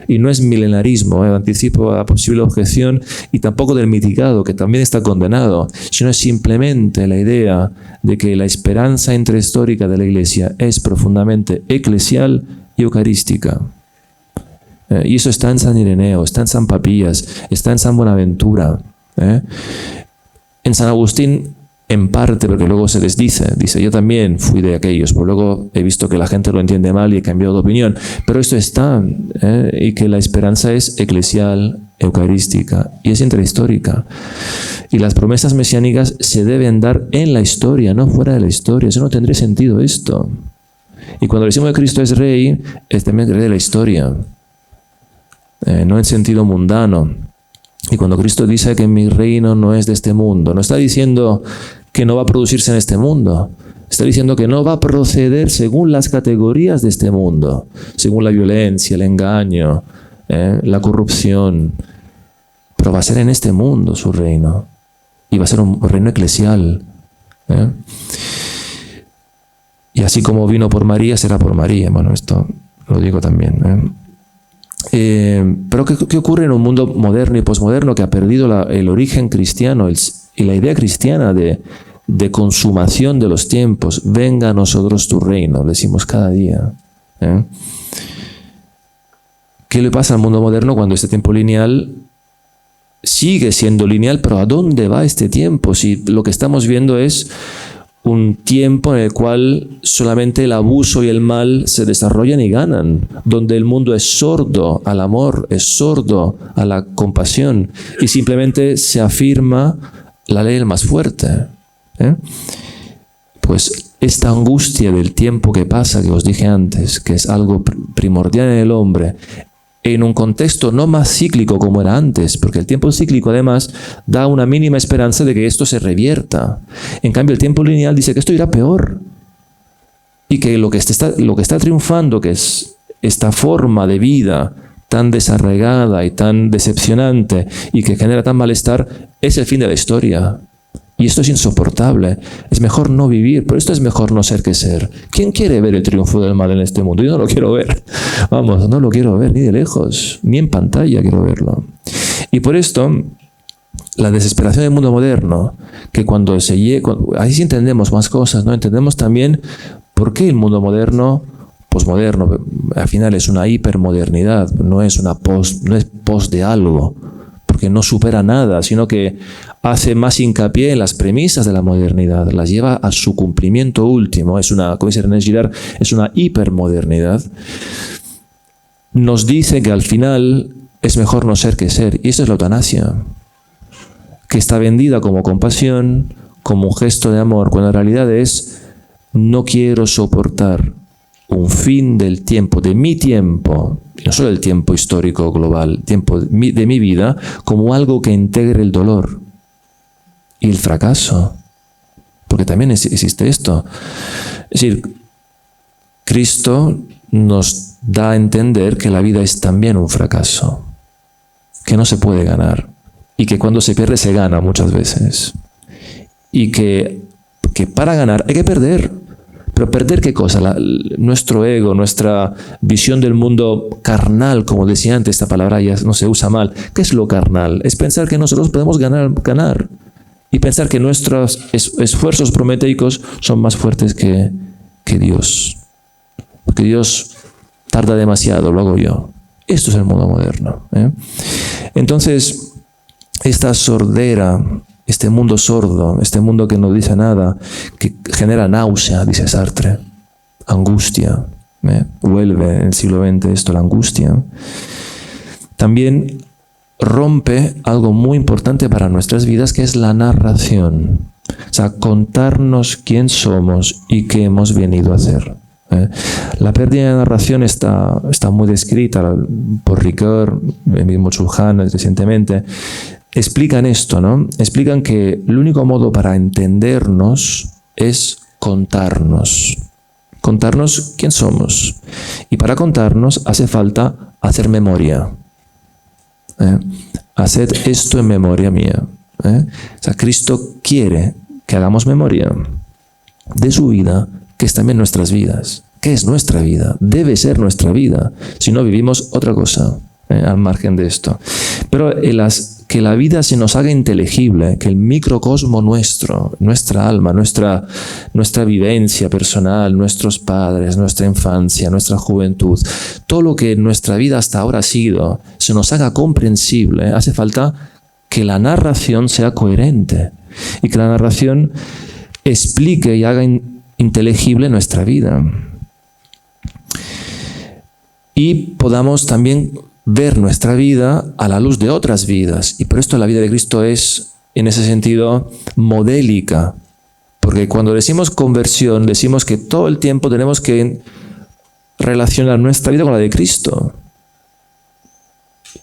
Y no es milenarismo, anticipo a la posible objeción, y tampoco del mitigado, que también está condenado, sino es simplemente la idea de que la esperanza intrahistórica de la Iglesia es profundamente eclesial y eucarística. Y eso está en San Ireneo, está en San Papías, está en San Buenaventura. En San Agustín, en parte, porque luego se les dice, yo también fui de aquellos, pero luego he visto que la gente lo entiende mal y he cambiado de opinión. Pero esto está, y que la esperanza es eclesial, eucarística, y es intrahistórica. Y las promesas mesiánicas se deben dar en la historia, no fuera de la historia. Eso no tendría sentido esto. Y cuando decimos que Cristo es rey, es también rey de la historia, no en sentido mundano. Y cuando Cristo dice que mi reino no es de este mundo, no está diciendo que no va a producirse en este mundo. Está diciendo que no va a proceder según las categorías de este mundo, según la violencia, el engaño, la corrupción. Pero va a ser en este mundo su reino. Y va a ser un reino eclesial. Y así como vino por María, será por María. Bueno, esto lo digo también. Pero ¿qué ocurre en un mundo moderno y posmoderno que ha perdido el origen cristiano y la idea cristiana de consumación de los tiempos? Venga a nosotros tu reino, lo decimos cada día. ¿Qué le pasa al mundo moderno cuando este tiempo lineal sigue siendo lineal? Pero ¿a dónde va este tiempo? Si lo que estamos viendo es un tiempo en el cual solamente el abuso y el mal se desarrollan y ganan, donde el mundo es sordo al amor, es sordo a la compasión, y simplemente se afirma la ley del más fuerte. Pues esta angustia del tiempo que pasa, que os dije antes, que es algo primordial en el hombre, en un contexto no más cíclico como era antes, porque el tiempo cíclico además da una mínima esperanza de que esto se revierta. En cambio, el tiempo lineal dice que esto irá peor y que lo que está triunfando, que es esta forma de vida tan desarraigada y tan decepcionante y que genera tan malestar, es el fin de la historia. Y esto es insoportable. Es mejor no vivir, pero esto es mejor no ser que ser. ¿Quién quiere ver el triunfo del mal en este mundo? Yo no lo quiero ver. Vamos, no lo quiero ver ni de lejos, ni en pantalla quiero verlo. Y por esto, la desesperación del mundo moderno, que cuando ahí sí entendemos más cosas, ¿no? Entendemos también por qué el mundo moderno, posmoderno, al final es una hipermodernidad, no es post de algo, porque no supera nada, sino que hace más hincapié en las premisas de la modernidad, las lleva a su cumplimiento último. Es una, como dice René Girard, es una hipermodernidad. Nos dice que al final es mejor no ser que ser, y esto es la eutanasia, que está vendida como compasión, como un gesto de amor, cuando en realidad es: no quiero soportar un fin del tiempo, de mi tiempo, no solo el tiempo histórico global, tiempo de mi vida, como algo que integre el dolor y el fracaso. Porque también existe esto. Es decir, Cristo nos da a entender que la vida es también un fracaso, que no se puede ganar y que cuando se pierde se gana muchas veces. y que para ganar hay que perder. Pero ¿perder qué cosa? Nuestro ego, nuestra visión del mundo carnal, como decía antes, esta palabra ya no se usa mal. ¿Qué es lo carnal? Es pensar que nosotros podemos ganar y pensar que nuestros esfuerzos prometeicos son más fuertes que Dios. Porque Dios tarda demasiado, lo hago yo. Esto es el mundo moderno. Entonces, esta sordera, este mundo sordo, este mundo que no dice nada, que genera náusea, dice Sartre, angustia, vuelve en el siglo XX esto, la angustia, también rompe algo muy importante para nuestras vidas, que es la narración. O sea, contarnos quién somos y qué hemos venido a hacer. La pérdida de narración está muy descrita por Ricoeur, el mismo Chulhan recientemente. Explican esto, ¿no? Explican que el único modo para entendernos es contarnos. Contarnos quién somos. Y para contarnos hace falta hacer memoria. Haced esto en memoria mía. O sea, Cristo quiere que hagamos memoria de su vida, que es también nuestras vidas. ¿Qué es nuestra vida? Debe ser nuestra vida. Si no, vivimos otra cosa, al margen de esto. Pero que la vida se nos haga inteligible, que el microcosmo nuestro, nuestra alma, nuestra vivencia personal, nuestros padres, nuestra infancia, nuestra juventud, todo lo que nuestra vida hasta ahora ha sido, se nos haga comprensible. Hace falta que la narración sea coherente y que la narración explique y haga inteligible nuestra vida. Y podamos también ver nuestra vida a la luz de otras vidas. Y por esto la vida de Cristo es, en ese sentido, modélica. Porque cuando decimos conversión, decimos que todo el tiempo tenemos que relacionar nuestra vida con la de Cristo.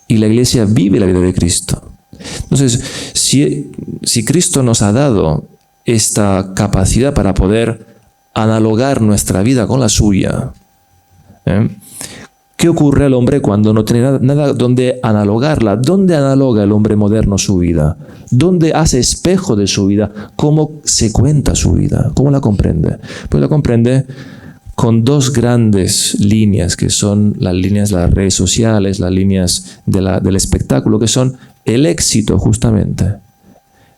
Y la Iglesia vive la vida de Cristo. Entonces, si Cristo nos ha dado esta capacidad para poder analogar nuestra vida con la suya, ¿qué ocurre al hombre cuando no tiene nada donde analogarla? ¿Dónde analoga el hombre moderno su vida? ¿Dónde hace espejo de su vida? ¿Cómo se cuenta su vida? ¿Cómo la comprende? Pues la comprende con dos grandes líneas, que son las líneas de las redes sociales, las líneas del espectáculo, que son el éxito justamente,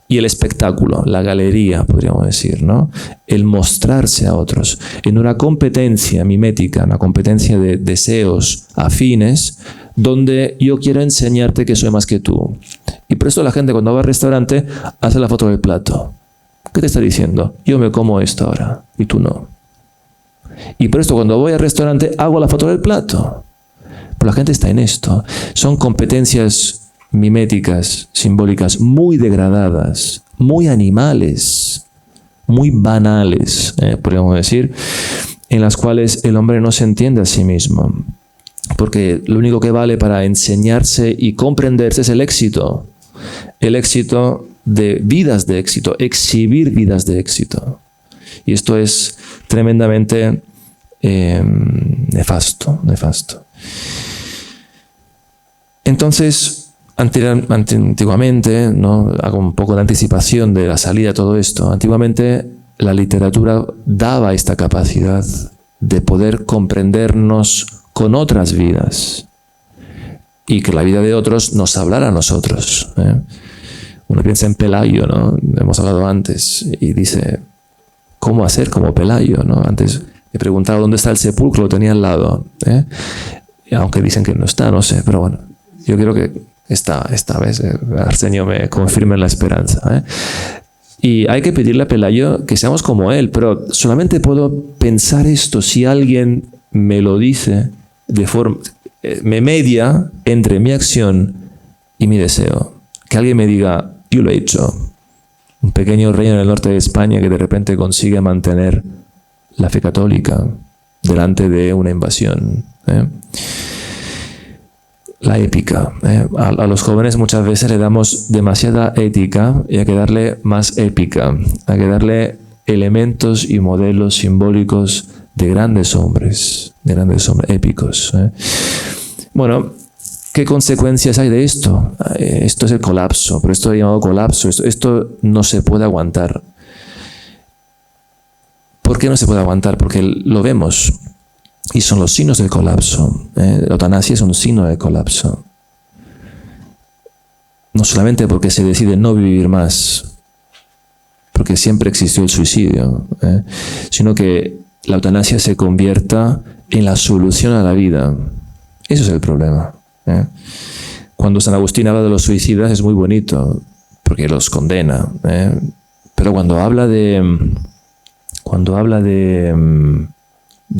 y el espectáculo, la galería, podríamos decir, ¿no? El mostrarse a otros en una competencia mimética, una competencia de deseos afines, donde yo quiero enseñarte que soy más que tú. Y por eso la gente cuando va al restaurante hace la foto del plato. ¿Qué te está diciendo? Yo me como esto ahora y tú no. Y por esto cuando voy al restaurante hago la foto del plato. Pero la gente está en esto. Son competencias miméticas, simbólicas, muy degradadas, muy animales, muy banales, podríamos decir, en las cuales el hombre no se entiende a sí mismo. Porque lo único que vale para enseñarse y comprenderse es el éxito de vidas de éxito, exhibir vidas de éxito. Y esto es tremendamente nefasto. Entonces, antiguamente, ¿no? Hago un poco de anticipación de la salida de todo esto. Antiguamente la literatura daba esta capacidad de poder comprendernos con otras vidas y que la vida de otros nos hablara a nosotros. Uno piensa en Pelayo, ¿no? Hemos hablado antes y dice, ¿cómo hacer como Pelayo, ¿no? Antes he preguntado dónde está el sepulcro, lo tenía al lado. Aunque dicen que no está, no sé, pero bueno, yo creo que esta vez Arsenio me confirma la esperanza. Y hay que pedirle a Pelayo que seamos como él, pero solamente puedo pensar esto si alguien me lo dice de forma, me media entre mi acción y mi deseo. Que alguien me diga, yo lo he hecho. Un pequeño reino en el norte de España que de repente consigue mantener la fe católica delante de una invasión. La épica. A los jóvenes muchas veces le damos demasiada ética y hay que darle más épica. Hay que darle elementos y modelos simbólicos de grandes hombres épicos. Bueno, ¿qué consecuencias hay de esto? Esto es el colapso, por esto he llamado colapso. Esto no se puede aguantar. ¿Por qué no se puede aguantar? Porque lo vemos y son los signos del colapso. La eutanasia es un signo de colapso. No solamente porque se decide no vivir más, porque siempre existió el suicidio, sino que la eutanasia se convierta en la solución a la vida. Eso es el problema. Cuando San Agustín habla de los suicidas es muy bonito, porque los condena. Pero cuando habla de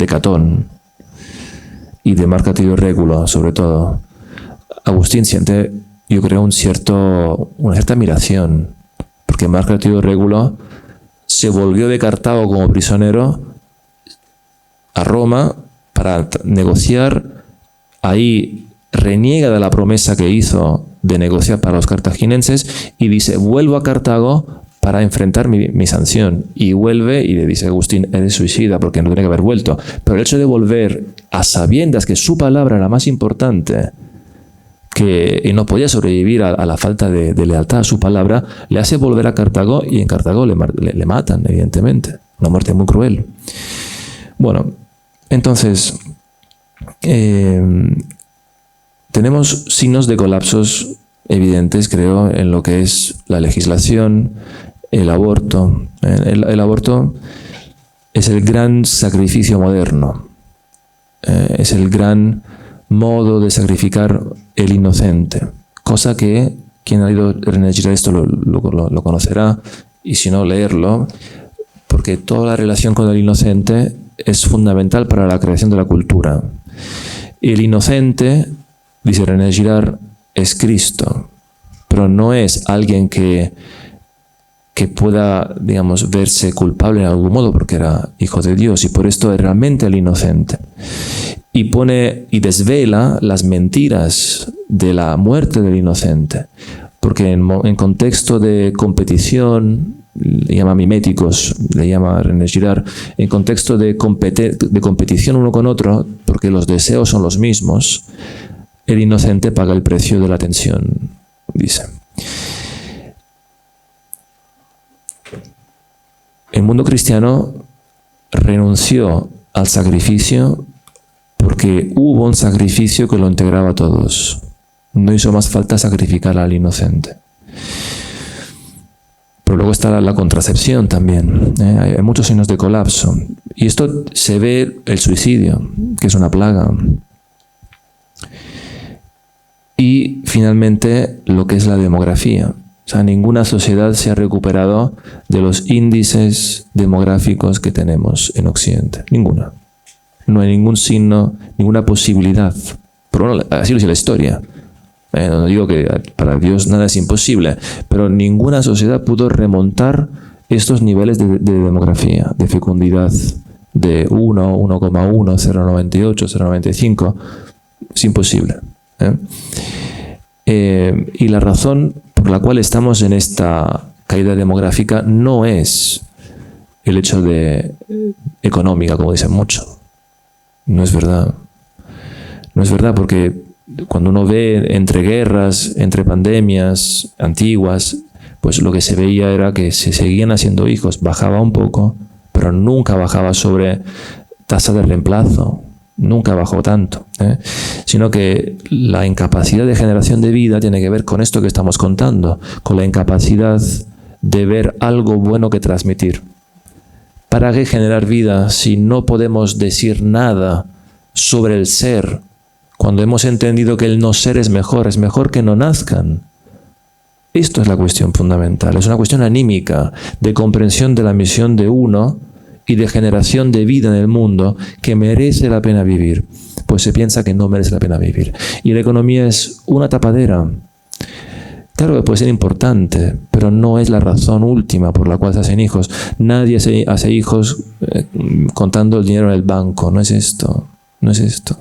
Catón y de Marco Atilio Régulo, sobre todo, Agustín siente, yo creo, una cierta admiración, porque Marco Atilio Régulo se volvió de Cartago como prisionero a Roma para negociar. Ahí reniega de la promesa que hizo de negociar para los cartaginenses y dice: vuelvo a Cartago para enfrentar mi sanción. Y vuelve y le dice a Agustín: eres suicida, porque no tiene que haber vuelto. Pero el hecho de volver a sabiendas que su palabra era más importante, y no podía sobrevivir a la falta de lealtad a su palabra, le hace volver a Cartago, y en Cartago le matan, evidentemente. Una muerte muy cruel. Bueno, entonces tenemos signos de colapsos evidentes, creo, en lo que es la legislación, el aborto. El aborto es el gran sacrificio moderno. Es el gran modo de sacrificar el inocente. Cosa que quien ha leído René Girard esto lo conocerá, y si no, leerlo, porque toda la relación con el inocente es fundamental para la creación de la cultura. El inocente, dice René Girard, es Cristo, pero no es alguien que pueda, digamos, verse culpable en algún modo porque era hijo de Dios, y por esto es realmente el inocente. Y pone y desvela las mentiras de la muerte del inocente, porque en contexto de competición, le llama miméticos, le llama René Girard, en contexto de competición uno con otro, porque los deseos son los mismos, el inocente paga el precio de la tensión, dice. El mundo cristiano renunció al sacrificio porque hubo un sacrificio que lo integraba a todos. No hizo más falta sacrificar al inocente. Pero luego está la contracepción también. Hay muchos signos de colapso. Y esto se ve el suicidio, que es una plaga. Y finalmente lo que es la demografía. O sea, ninguna sociedad se ha recuperado de los índices demográficos que tenemos en Occidente. Ninguna. No hay ningún signo, ninguna posibilidad. Pero bueno, así lo dice la historia. No digo que para Dios nada es imposible, pero ninguna sociedad pudo remontar estos niveles de demografía, de fecundidad de 1, 1,1, 0,98, 0,95. Es imposible. Y la razón por la cual estamos en esta caída demográfica no es el hecho de económica, como dicen mucho. No es verdad. No es verdad, porque cuando uno ve entre guerras, entre pandemias antiguas, pues lo que se veía era que se seguían haciendo hijos. Bajaba un poco, pero nunca bajaba sobre tasa de reemplazo. Nunca bajó tanto, sino que la incapacidad de generación de vida tiene que ver con esto que estamos contando, con la incapacidad de ver algo bueno que transmitir. ¿Para qué generar vida si no podemos decir nada sobre el ser, cuando hemos entendido que el no ser es mejor que no nazcan? Esto es la cuestión fundamental, es una cuestión anímica, de comprensión de la misión de uno y de generación de vida en el mundo que merece la pena vivir, pues se piensa que no merece la pena vivir. Y la economía es una tapadera. Claro que puede ser importante, pero no es la razón última por la cual se hacen hijos. Nadie hace hijos contando el dinero en el banco. No es esto. No es esto.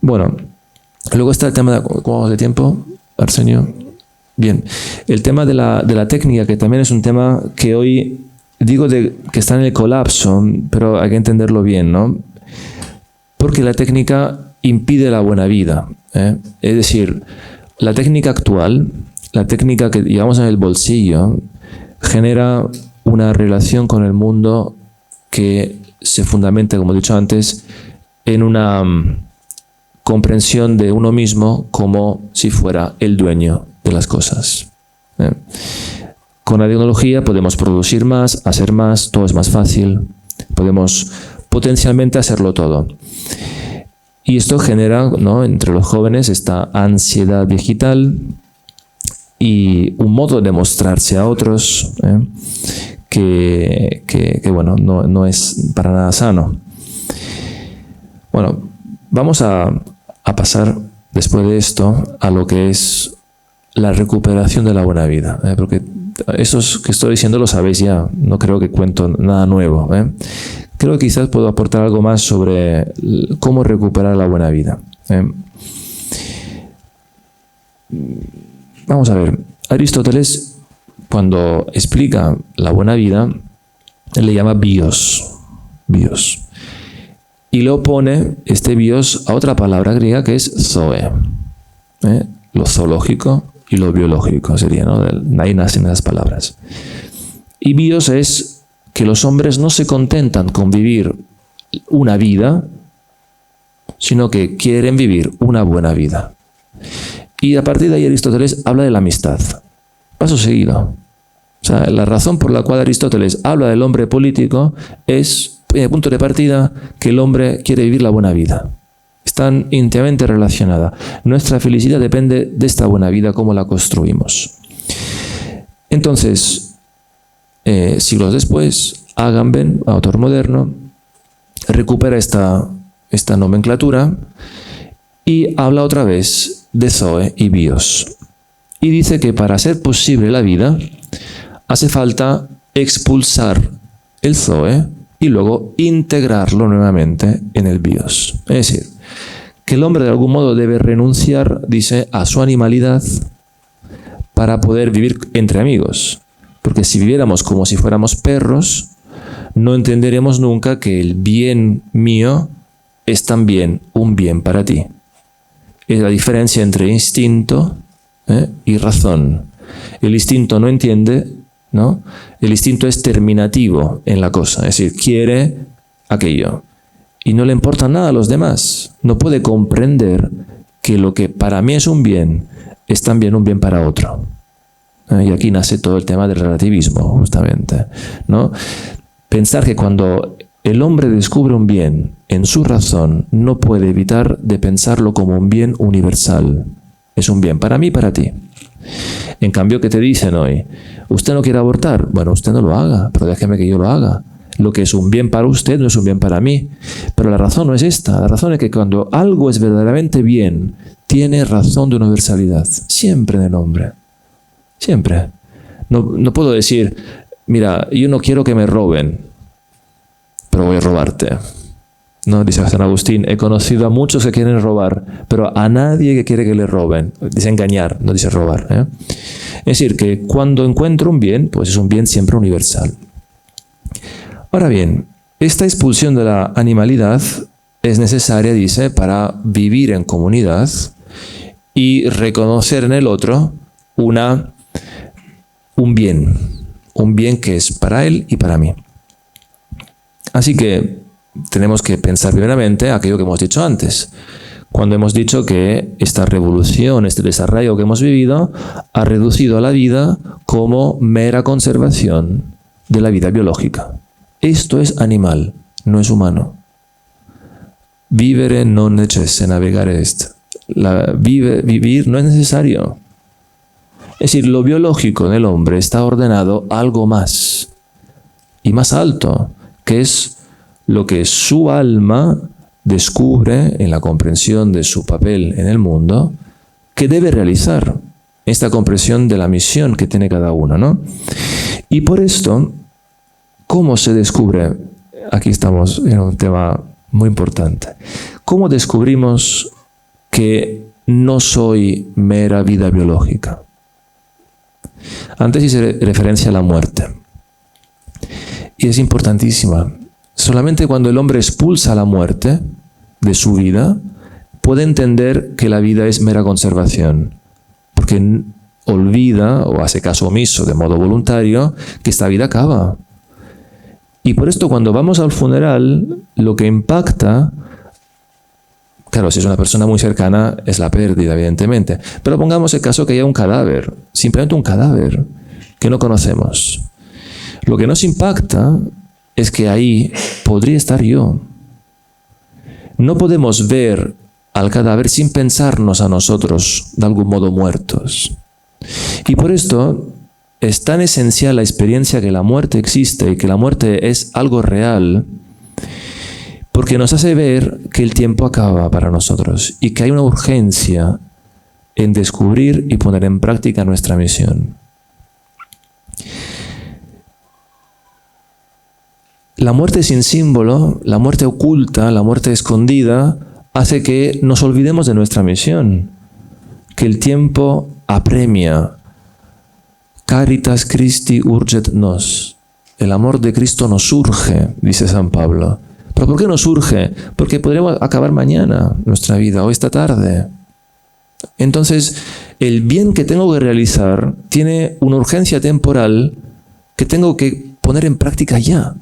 Bueno, luego está el tema de... ¿Cómo vamos de tiempo, Arsenio? Bien. El tema de la técnica, que también es un tema que hoy... Digo que está en el colapso, pero hay que entenderlo bien, ¿no? Porque la técnica impide la buena vida. Es decir, la técnica actual, la técnica que llevamos en el bolsillo, genera una relación con el mundo que se fundamenta, como he dicho antes, en una comprensión de uno mismo como si fuera el dueño de las cosas. Con la tecnología podemos producir más, hacer más, todo es más fácil, podemos potencialmente hacerlo todo. Y esto genera, ¿no?, entre los jóvenes esta ansiedad digital y un modo de mostrarse a otros que bueno, no es para nada sano. Bueno, vamos a pasar después de esto a lo que es la recuperación de la buena vida, porque eso que estoy diciendo lo sabéis ya, no creo que cuento nada nuevo. Creo que quizás puedo aportar algo más sobre cómo recuperar la buena vida. Vamos a ver, Aristóteles, cuando explica la buena vida, él le llama bios. Y le opone este bios a otra palabra griega que es zoe. Lo zoológico y lo biológico sería, ¿no? Ahí nacen esas palabras. Y bios es que los hombres no se contentan con vivir una vida, sino que quieren vivir una buena vida. Y a partir de ahí Aristóteles habla de la amistad. Paso seguido. O sea, la razón por la cual Aristóteles habla del hombre político es, el punto de partida, que el hombre quiere vivir la buena vida. Están íntimamente relacionadas. Nuestra felicidad depende de esta buena vida, cómo la construimos. Entonces, siglos después, Agamben, autor moderno, recupera esta nomenclatura y habla otra vez de zoe y bios. Y dice que para hacer posible la vida, hace falta expulsar el zoe y luego integrarlo nuevamente en el bios. Es decir, que el hombre de algún modo debe renunciar, dice, a su animalidad para poder vivir entre amigos. Porque si viviéramos como si fuéramos perros, no entenderemos nunca que el bien mío es también un bien para ti. Es la diferencia entre instinto y razón. El instinto no entiende, ¿no? El instinto es terminativo en la cosa, es decir, quiere aquello. Y no le importa nada a los demás. No puede comprender que lo que para mí es un bien, es también un bien para otro. Y aquí nace todo el tema del relativismo, justamente, ¿no? Pensar que cuando el hombre descubre un bien en su razón, no puede evitar de pensarlo como un bien universal. Es un bien para mí y para ti. En cambio, ¿qué te dicen hoy? ¿Usted no quiere abortar? Bueno, usted no lo haga, pero déjeme que yo lo haga. Lo que es un bien para usted no es un bien para mí. Pero la razón no es esta. La razón es que cuando algo es verdaderamente bien, tiene razón de universalidad. Siempre en el hombre. Siempre. No puedo decir, mira, yo no quiero que me roben, pero voy a robarte. No, dice San Agustín, he conocido a muchos que quieren robar, pero a nadie que quiere que le roben. Dice engañar, no dice robar. Es decir, que cuando encuentro un bien, pues es un bien siempre universal. Ahora bien, esta expulsión de la animalidad es necesaria, dice, para vivir en comunidad y reconocer en el otro un bien que es para él y para mí. Así que tenemos que pensar primeramente aquello que hemos dicho antes, cuando hemos dicho que esta revolución, este desarrollo que hemos vivido, ha reducido a la vida como mera conservación de la vida biológica. Esto es animal, no es humano. Vivere non necesse, navegare est. Vivir no es necesario. Es decir, lo biológico en el hombre está ordenado a algo más y más alto, que es lo que su alma descubre en la comprensión de su papel en el mundo, que debe realizar esta comprensión de la misión que tiene cada uno, ¿no? Y por esto, ¿cómo se descubre? Aquí estamos en un tema muy importante. ¿Cómo descubrimos que no soy mera vida biológica? Antes hice referencia a la muerte. Y es importantísima. Solamente cuando el hombre expulsa la muerte de su vida, puede entender que la vida es mera conservación. Porque olvida, o hace caso omiso de modo voluntario, que esta vida acaba. Y por esto cuando vamos al funeral, lo que impacta, claro, si es una persona muy cercana, es la pérdida, evidentemente. Pero pongamos el caso que haya un cadáver, simplemente un cadáver que no conocemos. Lo que nos impacta es que ahí podría estar yo. No podemos ver al cadáver sin pensarnos a nosotros de algún modo muertos. Y por esto es tan esencial la experiencia que la muerte existe y que la muerte es algo real, porque nos hace ver que el tiempo acaba para nosotros y que hay una urgencia en descubrir y poner en práctica nuestra misión. La muerte sin símbolo, la muerte oculta, la muerte escondida, hace que nos olvidemos de nuestra misión, que el tiempo apremia. Caritas Christi urget nos. El amor de Cristo nos urge, dice San Pablo. ¿Pero por qué nos urge? Porque podremos acabar mañana nuestra vida o esta tarde. Entonces, el bien que tengo que realizar tiene una urgencia temporal que tengo que poner en práctica ya.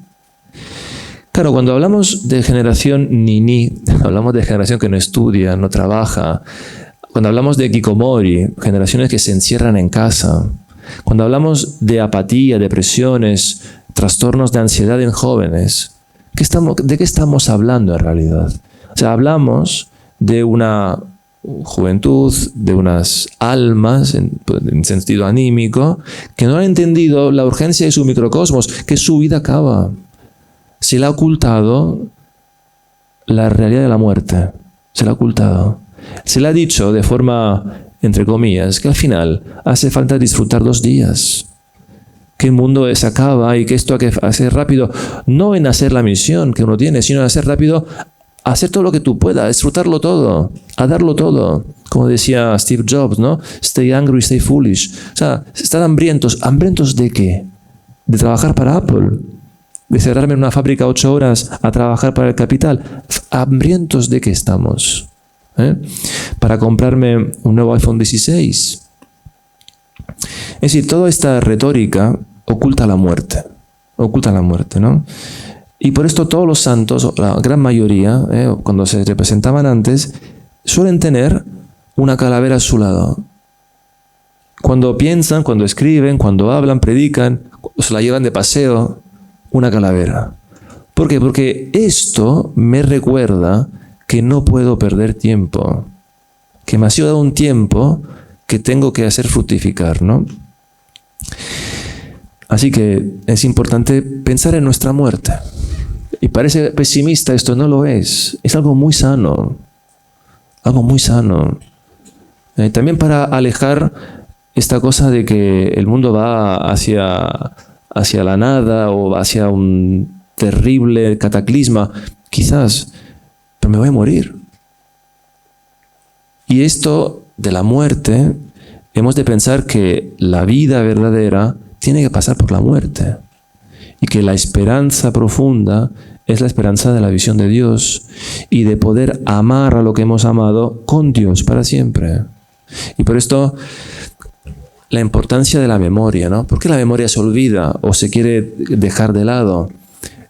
Claro, cuando hablamos de generación ni, hablamos de generación que no estudia, no trabaja. Cuando hablamos de kikomori, generaciones que se encierran en casa. Cuando hablamos de apatía, depresiones, trastornos de ansiedad en jóvenes, ¿de qué estamos hablando en realidad? O sea, hablamos de una juventud, de unas almas, en sentido anímico, que no han entendido la urgencia de su microcosmos, que su vida acaba. Se le ha ocultado la realidad de la muerte. Se le ha ocultado. Se le ha dicho de forma, entre comillas, que al final hace falta disfrutar 2 días. Que el mundo se acaba y que esto hay que hacer rápido. No en hacer la misión que uno tiene, sino en hacer rápido, hacer todo lo que tú puedas, disfrutarlo todo, a darlo todo. Como decía Steve Jobs, ¿no? Stay angry, stay foolish. O sea, estar hambrientos. ¿Hambrientos de qué? De trabajar para Apple. De cerrarme en una fábrica 8 horas a trabajar para el capital. ¿Hambrientos de qué estamos? Para comprarme un nuevo iPhone 16. Es decir, toda esta retórica oculta la muerte. Oculta la muerte, ¿no? Y por esto todos los santos, la gran mayoría, cuando se representaban antes, suelen tener una calavera a su lado. Cuando piensan, cuando escriben, cuando hablan, predican, se la llevan de paseo, una calavera. ¿Por qué? Porque esto me recuerda que no puedo perder tiempo, que me ha sido dado un tiempo que tengo que hacer fructificar, ¿no? Así que es importante pensar en nuestra muerte. Y parece pesimista, esto no lo es. Es algo muy sano. Algo muy sano. También para alejar esta cosa de que el mundo va hacia la nada o hacia un terrible cataclisma. Quizás, pero me voy a morir. Y esto de la muerte, hemos de pensar que la vida verdadera tiene que pasar por la muerte. Y que la esperanza profunda es la esperanza de la visión de Dios y de poder amar a lo que hemos amado con Dios para siempre. Y por esto la importancia de la memoria, ¿no? ¿Por qué la memoria se olvida o se quiere dejar de lado?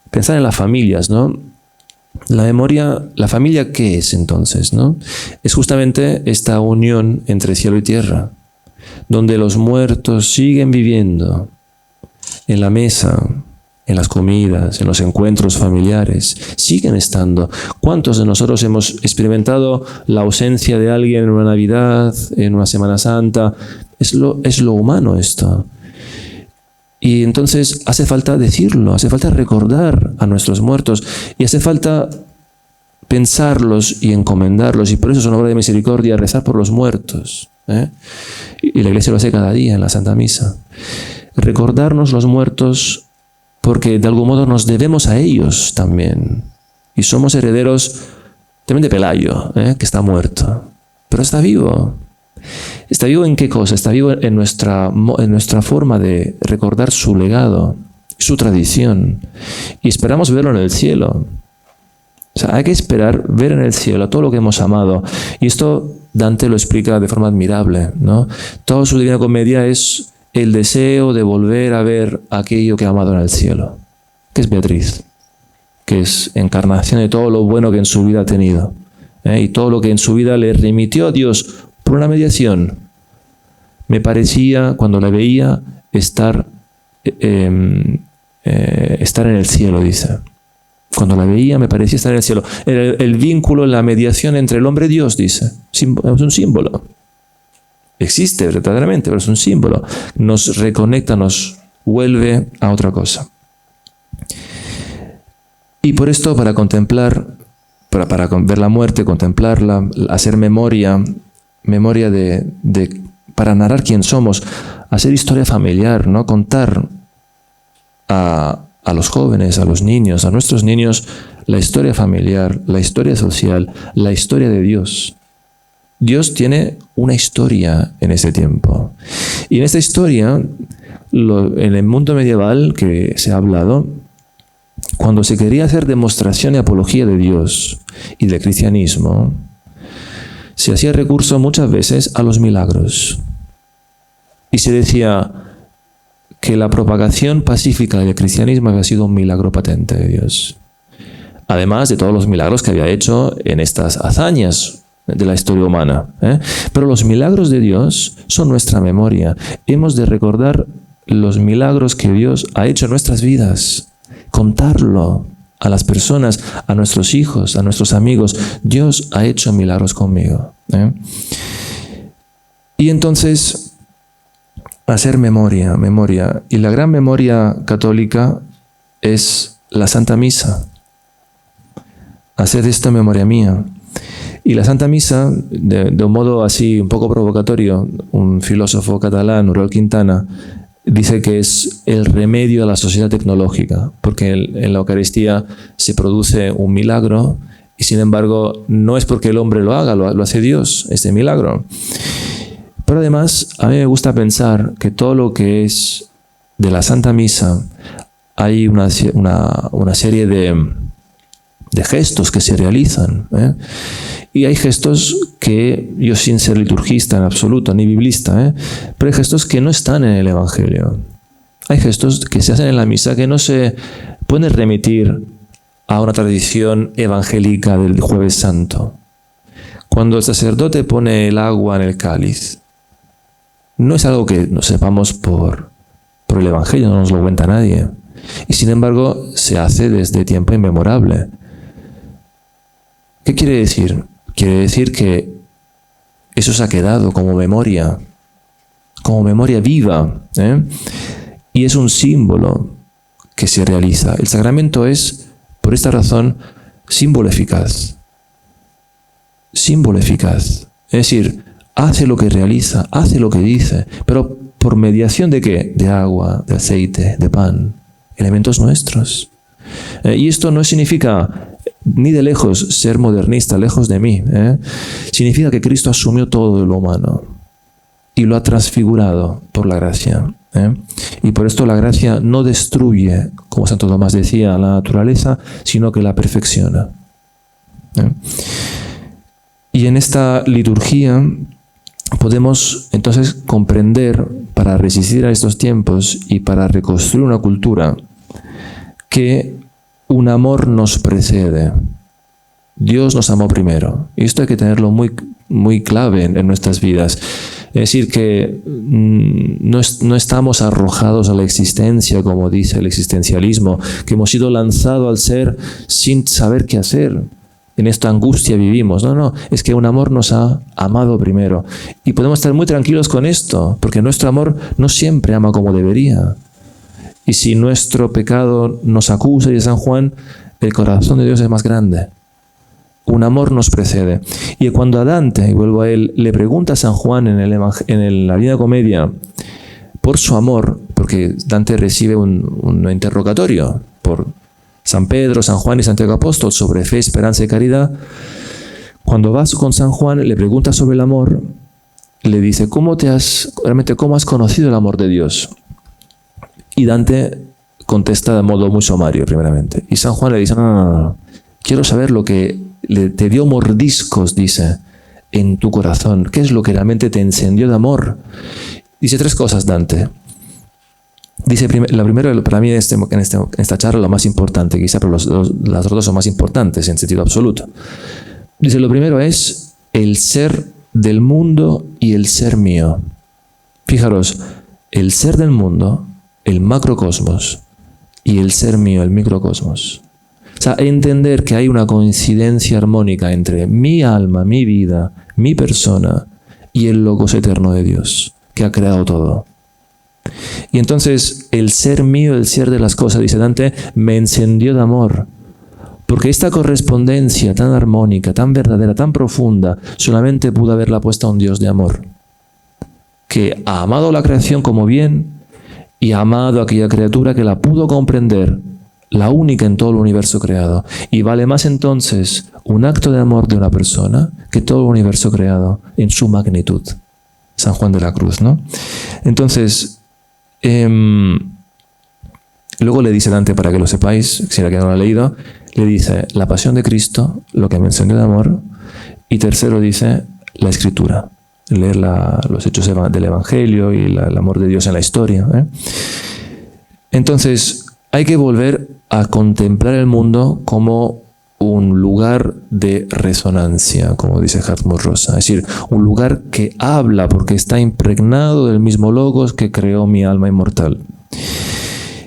Pensar en las familias, ¿no? La memoria, ¿la familia qué es entonces, no? Es justamente esta unión entre cielo y tierra, donde los muertos siguen viviendo en la mesa, en las comidas, en los encuentros familiares, siguen estando. ¿Cuántos de nosotros hemos experimentado la ausencia de alguien en una Navidad, en una Semana Santa? Es lo humano esto. Y entonces hace falta decirlo, hace falta recordar a nuestros muertos y hace falta pensarlos y encomendarlos. Y por eso es una obra de misericordia rezar por los muertos. Y la Iglesia lo hace cada día en la Santa Misa. Recordarnos los muertos porque de algún modo nos debemos a ellos también. Y somos herederos también de Pelayo, que está muerto. Pero está vivo. ¿Está vivo en qué cosa? Está vivo en nuestra forma de recordar su legado, su tradición. Y esperamos verlo en el cielo. O sea, hay que esperar ver en el cielo todo lo que hemos amado. Y esto Dante lo explica de forma admirable, ¿no? Toda su Divina Comedia es el deseo de volver a ver aquello que ha amado en el cielo. que es Beatriz, que es encarnación de todo lo bueno que en su vida ha tenido, y todo lo que en su vida le remitió a Dios por una mediación. Me parecía, cuando la veía, estar en el cielo, dice. Cuando la veía me parecía estar en el cielo. El vínculo, la mediación entre el hombre y Dios, dice. Es un símbolo. Existe verdaderamente, pero es un símbolo. Nos reconecta, nos vuelve a otra cosa. Y por esto, para contemplar, para ver la muerte, contemplarla, hacer memoria para narrar quién somos, hacer historia familiar, ¿no? Contar a los jóvenes, a los niños, a nuestros niños, la historia familiar, la historia social, la historia de Dios. Dios tiene una historia en ese tiempo. Y en esta historia, en el mundo medieval que se ha hablado, cuando se quería hacer demostración y apología de Dios y del cristianismo, se hacía recurso muchas veces a los milagros. Y se decía que la propagación pacífica del cristianismo había sido un milagro patente de Dios. Además de todos los milagros que había hecho en estas hazañas de la historia humana. Pero los milagros de Dios son nuestra memoria. Hemos de recordar los milagros que Dios ha hecho en nuestras vidas. Contarlo a las personas, a nuestros hijos, a nuestros amigos. Dios ha hecho milagros conmigo. Y entonces, hacer memoria. Y la gran memoria católica es la Santa Misa. Hacer esto memoria mía. Y la Santa Misa, de un modo así un poco provocatorio, un filósofo catalán, Oriol Quintana, dice que es el remedio a la sociedad tecnológica, porque en la Eucaristía se produce un milagro y sin embargo no es porque el hombre lo haga, lo hace Dios, este milagro. Pero además a mí me gusta pensar que todo lo que es de la Santa Misa hay una serie de gestos que se realizan, y hay gestos que, yo sin ser liturgista en absoluto, ni biblista, pero hay gestos que no están en el Evangelio. Hay gestos que se hacen en la misa que no se pueden remitir a una tradición evangélica del Jueves Santo. Cuando el sacerdote pone el agua en el cáliz, no es algo que nos sepamos por el Evangelio, no nos lo cuenta nadie. Y sin embargo, se hace desde tiempo inmemorable. ¿Qué quiere decir? Quiere decir que eso se ha quedado como memoria viva, y es un símbolo que se realiza. El sacramento es, por esta razón, símbolo eficaz. Símbolo eficaz. Es decir, hace lo que realiza, hace lo que dice, pero ¿por mediación de qué? De agua, de aceite, de pan, elementos nuestros. Y esto no significa ni de lejos ser modernista, lejos de mí. Significa que Cristo asumió todo lo humano y lo ha transfigurado por la gracia. Y por esto la gracia no destruye, como Santo Tomás decía, la naturaleza, sino que la perfecciona. Y en esta liturgia podemos entonces comprender, para resistir a estos tiempos y para reconstruir una cultura, que un amor nos precede. Dios nos amó primero. Y esto hay que tenerlo muy, muy clave en nuestras vidas. Es decir, que no estamos arrojados a la existencia, como dice el existencialismo, que hemos sido lanzados al ser sin saber qué hacer. En esta angustia vivimos. No, es que un amor nos ha amado primero. Y podemos estar muy tranquilos con esto, porque nuestro amor no siempre ama como debería. Y si nuestro pecado nos acusa, dice San Juan, el corazón de Dios es más grande. Un amor nos precede. Y cuando a Dante, y vuelvo a él, le pregunta a San Juan en la Divina Comedia por su amor, porque Dante recibe un interrogatorio por San Pedro, San Juan y Santiago Apóstol sobre fe, esperanza y caridad. Cuando vas con San Juan, le pregunta sobre el amor, le dice, ¿cómo has conocido el amor de Dios? Y Dante contesta de modo muy sumario, primeramente. Y San Juan le dice, no. Quiero saber lo que te dio mordiscos, dice, en tu corazón. ¿Qué es lo que realmente te encendió de amor? Dice tres cosas Dante. Dice, la primera, para mí en esta charla lo más importante, quizá, pero las otras dos son más importantes en sentido absoluto. Dice, lo primero es el ser del mundo y el ser mío. Fijaros, el ser del mundo, el macrocosmos, y el ser mío, el microcosmos. O sea, entender que hay una coincidencia armónica entre mi alma, mi vida, mi persona y el logos eterno de Dios, que ha creado todo. Y entonces el ser mío, el ser de las cosas, dice Dante, me encendió de amor. Porque esta correspondencia tan armónica, tan verdadera, tan profunda, solamente pudo haberla puesta un Dios de amor, que ha amado la creación como bien y ha amado a aquella criatura que la pudo comprender, la única en todo el universo creado. Y vale más entonces un acto de amor de una persona que todo el universo creado en su magnitud. San Juan de la Cruz, ¿no? Entonces, luego le dice Dante, para que lo sepáis, si la que no lo ha leído, le dice la pasión de Cristo, lo que me encendió de amor, y tercero dice la Escritura, leer los hechos del Evangelio y el amor de Dios en la historia. Entonces, hay que volver a contemplar el mundo como un lugar de resonancia, como dice Hartmut Rosa, es decir, un lugar que habla porque está impregnado del mismo logos que creó mi alma inmortal.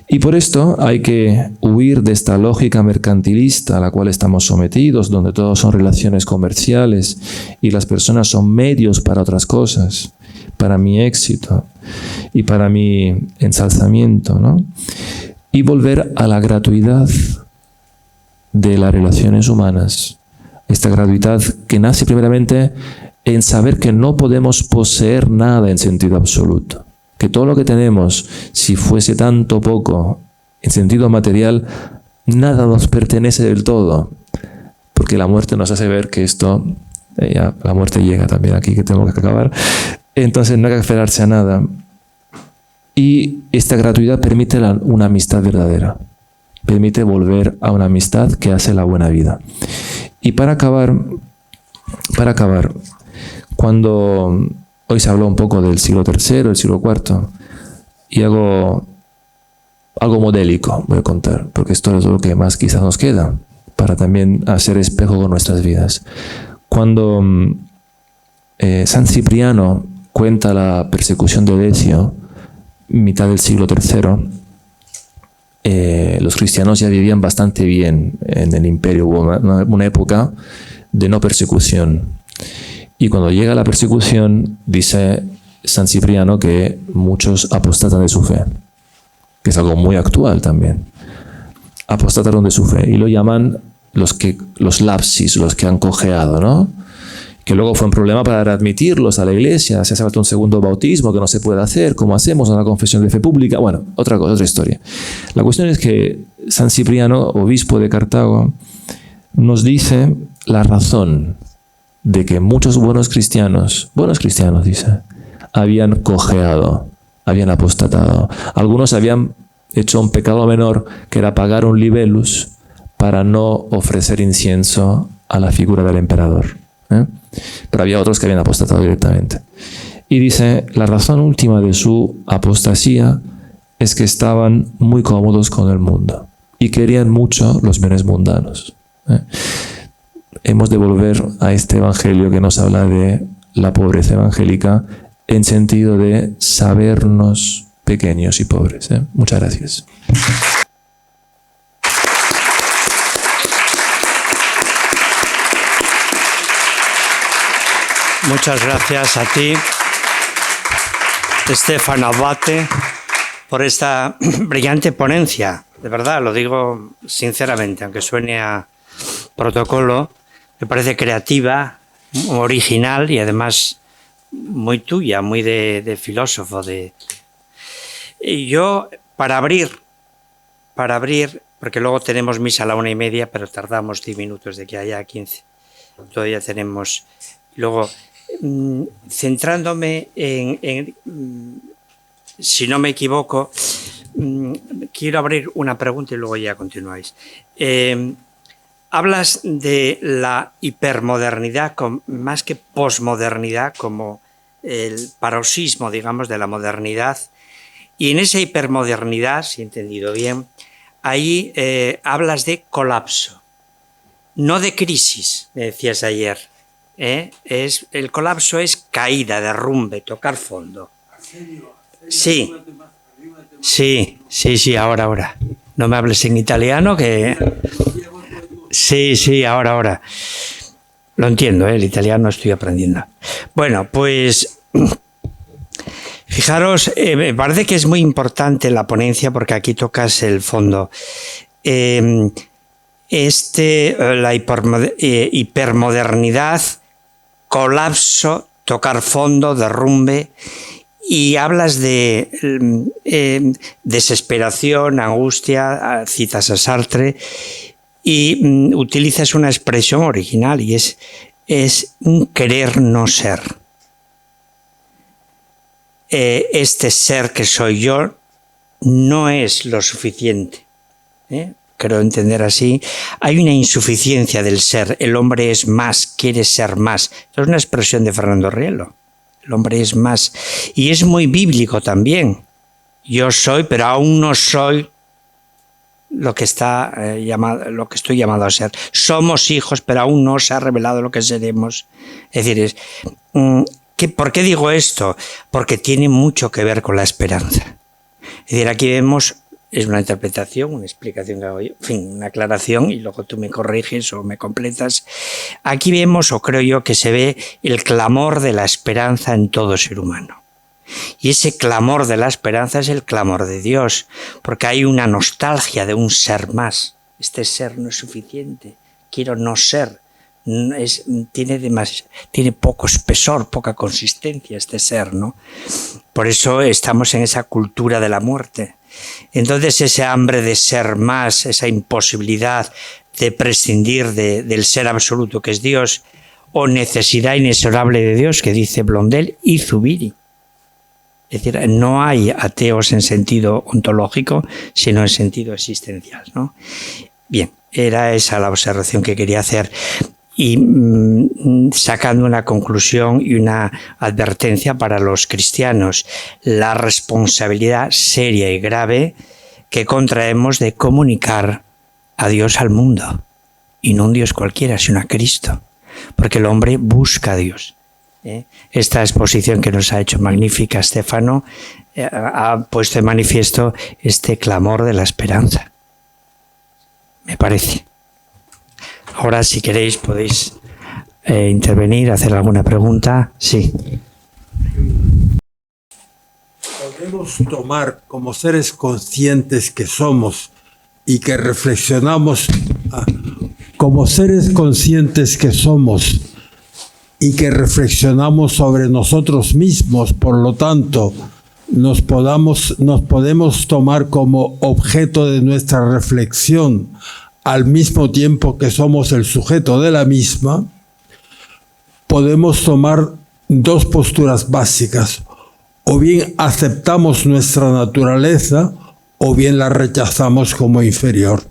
Y por esto hay que huir de esta lógica mercantilista a la cual estamos sometidos, donde todo son relaciones comerciales y las personas son medios para otras cosas, para mi éxito y para mi ensalzamiento, ¿no? Y volver a la gratuidad de las relaciones humanas. Esta gratuidad que nace primeramente en saber que no podemos poseer nada en sentido absoluto. Que todo lo que tenemos, si fuese tanto poco en sentido material, nada nos pertenece del todo. Porque la muerte nos hace ver que esto, ya la muerte llega también aquí, que tengo que acabar. Entonces no hay que aferrarse a nada. Y esta gratuidad permite una amistad verdadera. Permite volver a una amistad que hace la buena vida. Y para acabar, cuando hoy se habló un poco del siglo III, el siglo IV, y algo modélico voy a contar, porque esto es lo que más quizás nos queda, para también hacer espejo con nuestras vidas. Cuando San Cipriano cuenta la persecución de Decio, mitad del siglo III, los cristianos ya vivían bastante bien en el imperio. Hubo una época de no persecución. Y cuando llega la persecución, dice San Cipriano que muchos apostatan de su fe, que es algo muy actual también. Apostataron de su fe y lo llaman los lapsis, los que han cojeado, ¿no? Que luego fue un problema para admitirlos a la iglesia. Se hace falta un segundo bautismo que no se puede hacer. ¿Cómo hacemos una confesión de fe pública? Bueno, otra historia. La cuestión es que San Cipriano, obispo de Cartago, nos dice la razón de que muchos buenos cristianos dice, habían cojeado, habían apostatado. Algunos habían hecho un pecado menor, que era pagar un libellus para no ofrecer incienso a la figura del emperador. Pero había otros que habían apostatado directamente. Y dice, la razón última de su apostasía es que estaban muy cómodos con el mundo y querían mucho los bienes mundanos. Hemos de volver a este evangelio que nos habla de la pobreza evangélica en sentido de sabernos pequeños y pobres. Muchas gracias. Muchas gracias a ti, Stefano Abbate, por esta brillante ponencia. De verdad, lo digo sinceramente, aunque suene a protocolo, me parece creativa, original y además muy tuya, muy de filósofo. Y yo, para abrir, porque luego tenemos misa a la 1:30, pero tardamos 10 minutos de que haya 15. Todavía tenemos... Luego, centrándome en si no me equivoco, quiero abrir una pregunta y luego ya continuáis. Hablas de la hipermodernidad más que posmodernidad, como el paroxismo, digamos, de la modernidad, Y en esa hipermodernidad, si he entendido bien, ahí hablas de colapso, no de crisis, me decías ayer. El colapso es caída, derrumbe, tocar fondo. Sí, ahora. No me hables en italiano, que... Sí, ahora. Lo entiendo, el italiano estoy aprendiendo. Bueno, pues... Fijaros, me parece que es muy importante la ponencia porque aquí tocas el fondo. La hipermodernidad, colapso, tocar fondo, derrumbe, y hablas de desesperación, angustia, citas a Sartre, y utilizas una expresión original y es un querer no ser. Este ser que soy yo no es lo suficiente. Creo entender así. Hay una insuficiencia del ser. El hombre es más, quiere ser más. Esto es una expresión de Fernando Rielo. El hombre es más. Y es muy bíblico también. Yo soy, pero aún no soy lo que lo que estoy llamado a ser. Somos hijos, pero aún no se ha revelado lo que seremos. Es decir, ¿por qué digo esto? Porque tiene mucho que ver con la esperanza. Es decir, aquí vemos, es una interpretación, una explicación que hago yo, en fin, una aclaración, y luego tú me corriges o me completas. Aquí vemos, o creo yo, que se ve el clamor de la esperanza en todo ser humano. Y ese clamor de la esperanza es el clamor de Dios, porque hay una nostalgia de un ser más. Este ser no es suficiente, quiero no ser. Tiene poco espesor, poca consistencia este ser, ¿no? Por eso estamos en esa cultura de la muerte. Entonces ese hambre de ser más, esa imposibilidad de prescindir del ser absoluto que es Dios, o necesidad inexorable de Dios, que dice Blondel y Zubiri. Es decir, no hay ateos en sentido ontológico, sino en sentido existencial, ¿no? Bien, era esa la observación que quería hacer. Y sacando una conclusión y una advertencia para los cristianos, la responsabilidad seria y grave que contraemos de comunicar a Dios al mundo, y no un Dios cualquiera, sino a Cristo, porque el hombre busca a Dios. Esta exposición que nos ha hecho magnífica Stefano ha puesto de manifiesto este clamor de la esperanza, me parece. Ahora, si queréis, podéis intervenir, hacer alguna pregunta. Sí. Podemos tomar como seres conscientes que somos y que reflexionamos, como seres conscientes que somos y que reflexionamos sobre nosotros mismos, por lo tanto, nos podemos tomar como objeto de nuestra reflexión, al mismo tiempo que somos el sujeto de la misma. Podemos tomar dos posturas básicas: o bien aceptamos nuestra naturaleza o bien la rechazamos como inferior.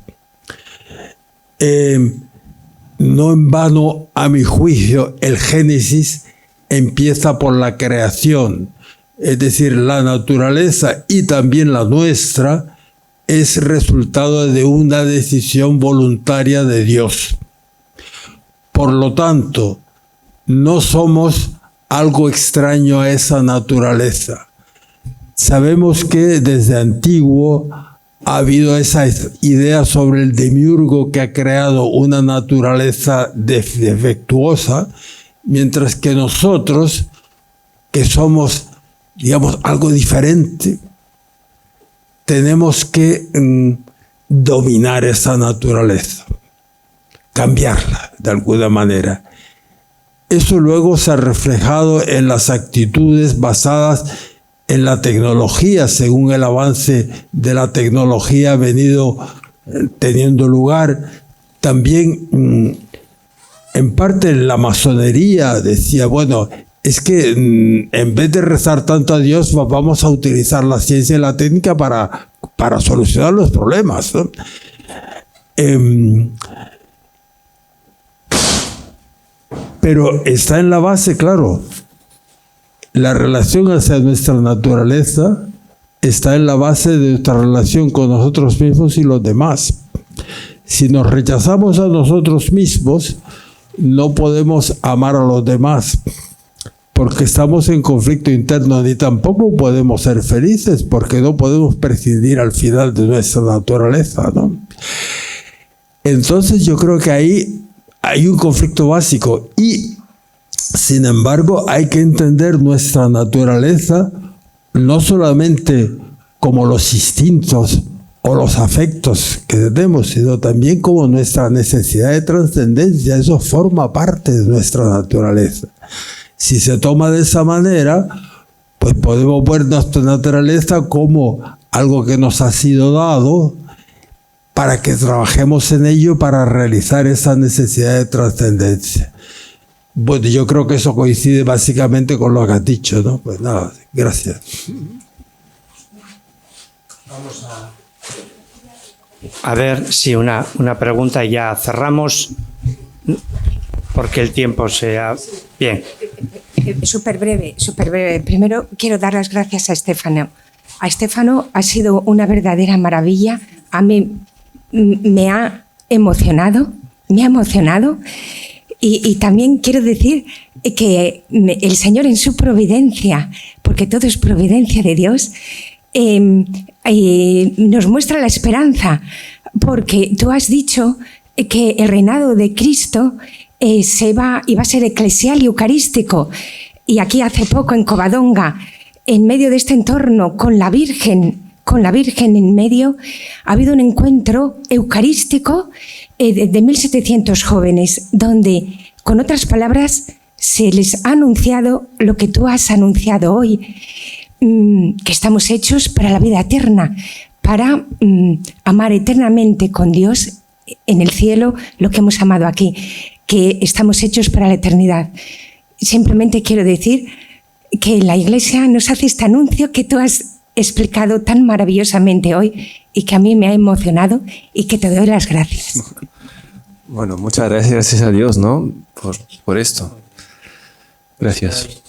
No en vano, a mi juicio, el Génesis empieza por la creación, es decir, la naturaleza y también la nuestra es resultado de una decisión voluntaria de Dios. Por lo tanto, no somos algo extraño a esa naturaleza. Sabemos que desde antiguo ha habido esa idea sobre el demiurgo que ha creado una naturaleza defectuosa, mientras que nosotros, que somos, digamos, algo diferente, tenemos que dominar esa naturaleza, cambiarla de alguna manera. Eso luego se ha reflejado en las actitudes basadas en la tecnología, según el avance de la tecnología ha venido teniendo lugar. También, en parte, la masonería decía, bueno, es que en vez de rezar tanto a Dios, vamos a utilizar la ciencia y la técnica para solucionar los problemas, ¿no? Pero está en la base, claro, la relación hacia nuestra naturaleza está en la base de nuestra relación con nosotros mismos y los demás. Si nos rechazamos a nosotros mismos, no podemos amar a los demás, porque estamos en conflicto interno, ni tampoco podemos ser felices, porque no podemos prescindir al final de nuestra naturaleza, ¿no? Entonces yo creo que ahí hay un conflicto básico y, sin embargo, hay que entender nuestra naturaleza no solamente como los instintos o los afectos que tenemos, sino también como nuestra necesidad de trascendencia. Eso forma parte de nuestra naturaleza. Si se toma de esa manera, pues podemos ver nuestra naturaleza como algo que nos ha sido dado para que trabajemos en ello para realizar esa necesidad de trascendencia. Bueno, yo creo que eso coincide básicamente con lo que has dicho, ¿no? Pues nada, gracias. Vamos a ver si una pregunta y ya cerramos, porque el tiempo sea... Bien. Súper breve, súper breve. Primero quiero dar las gracias a Stefano. A Stefano ha sido una verdadera maravilla. A mí me ha emocionado, y también quiero decir que el Señor en su providencia, porque todo es providencia de Dios, nos muestra la esperanza, porque tú has dicho que el reinado de Cristo iba a ser eclesial y eucarístico, y aquí hace poco en Covadonga, en medio de este entorno con la Virgen en medio, ha habido un encuentro eucarístico de 1.700 jóvenes, donde, con otras palabras, se les ha anunciado lo que tú has anunciado hoy, que estamos hechos para la vida eterna, para amar eternamente con Dios en el cielo lo que hemos amado aquí, que estamos hechos para la eternidad. Simplemente quiero decir que la Iglesia nos hace este anuncio que tú has explicado tan maravillosamente hoy y que a mí me ha emocionado y que te doy las gracias. Bueno, muchas gracias a Dios, ¿no? Por esto. Gracias.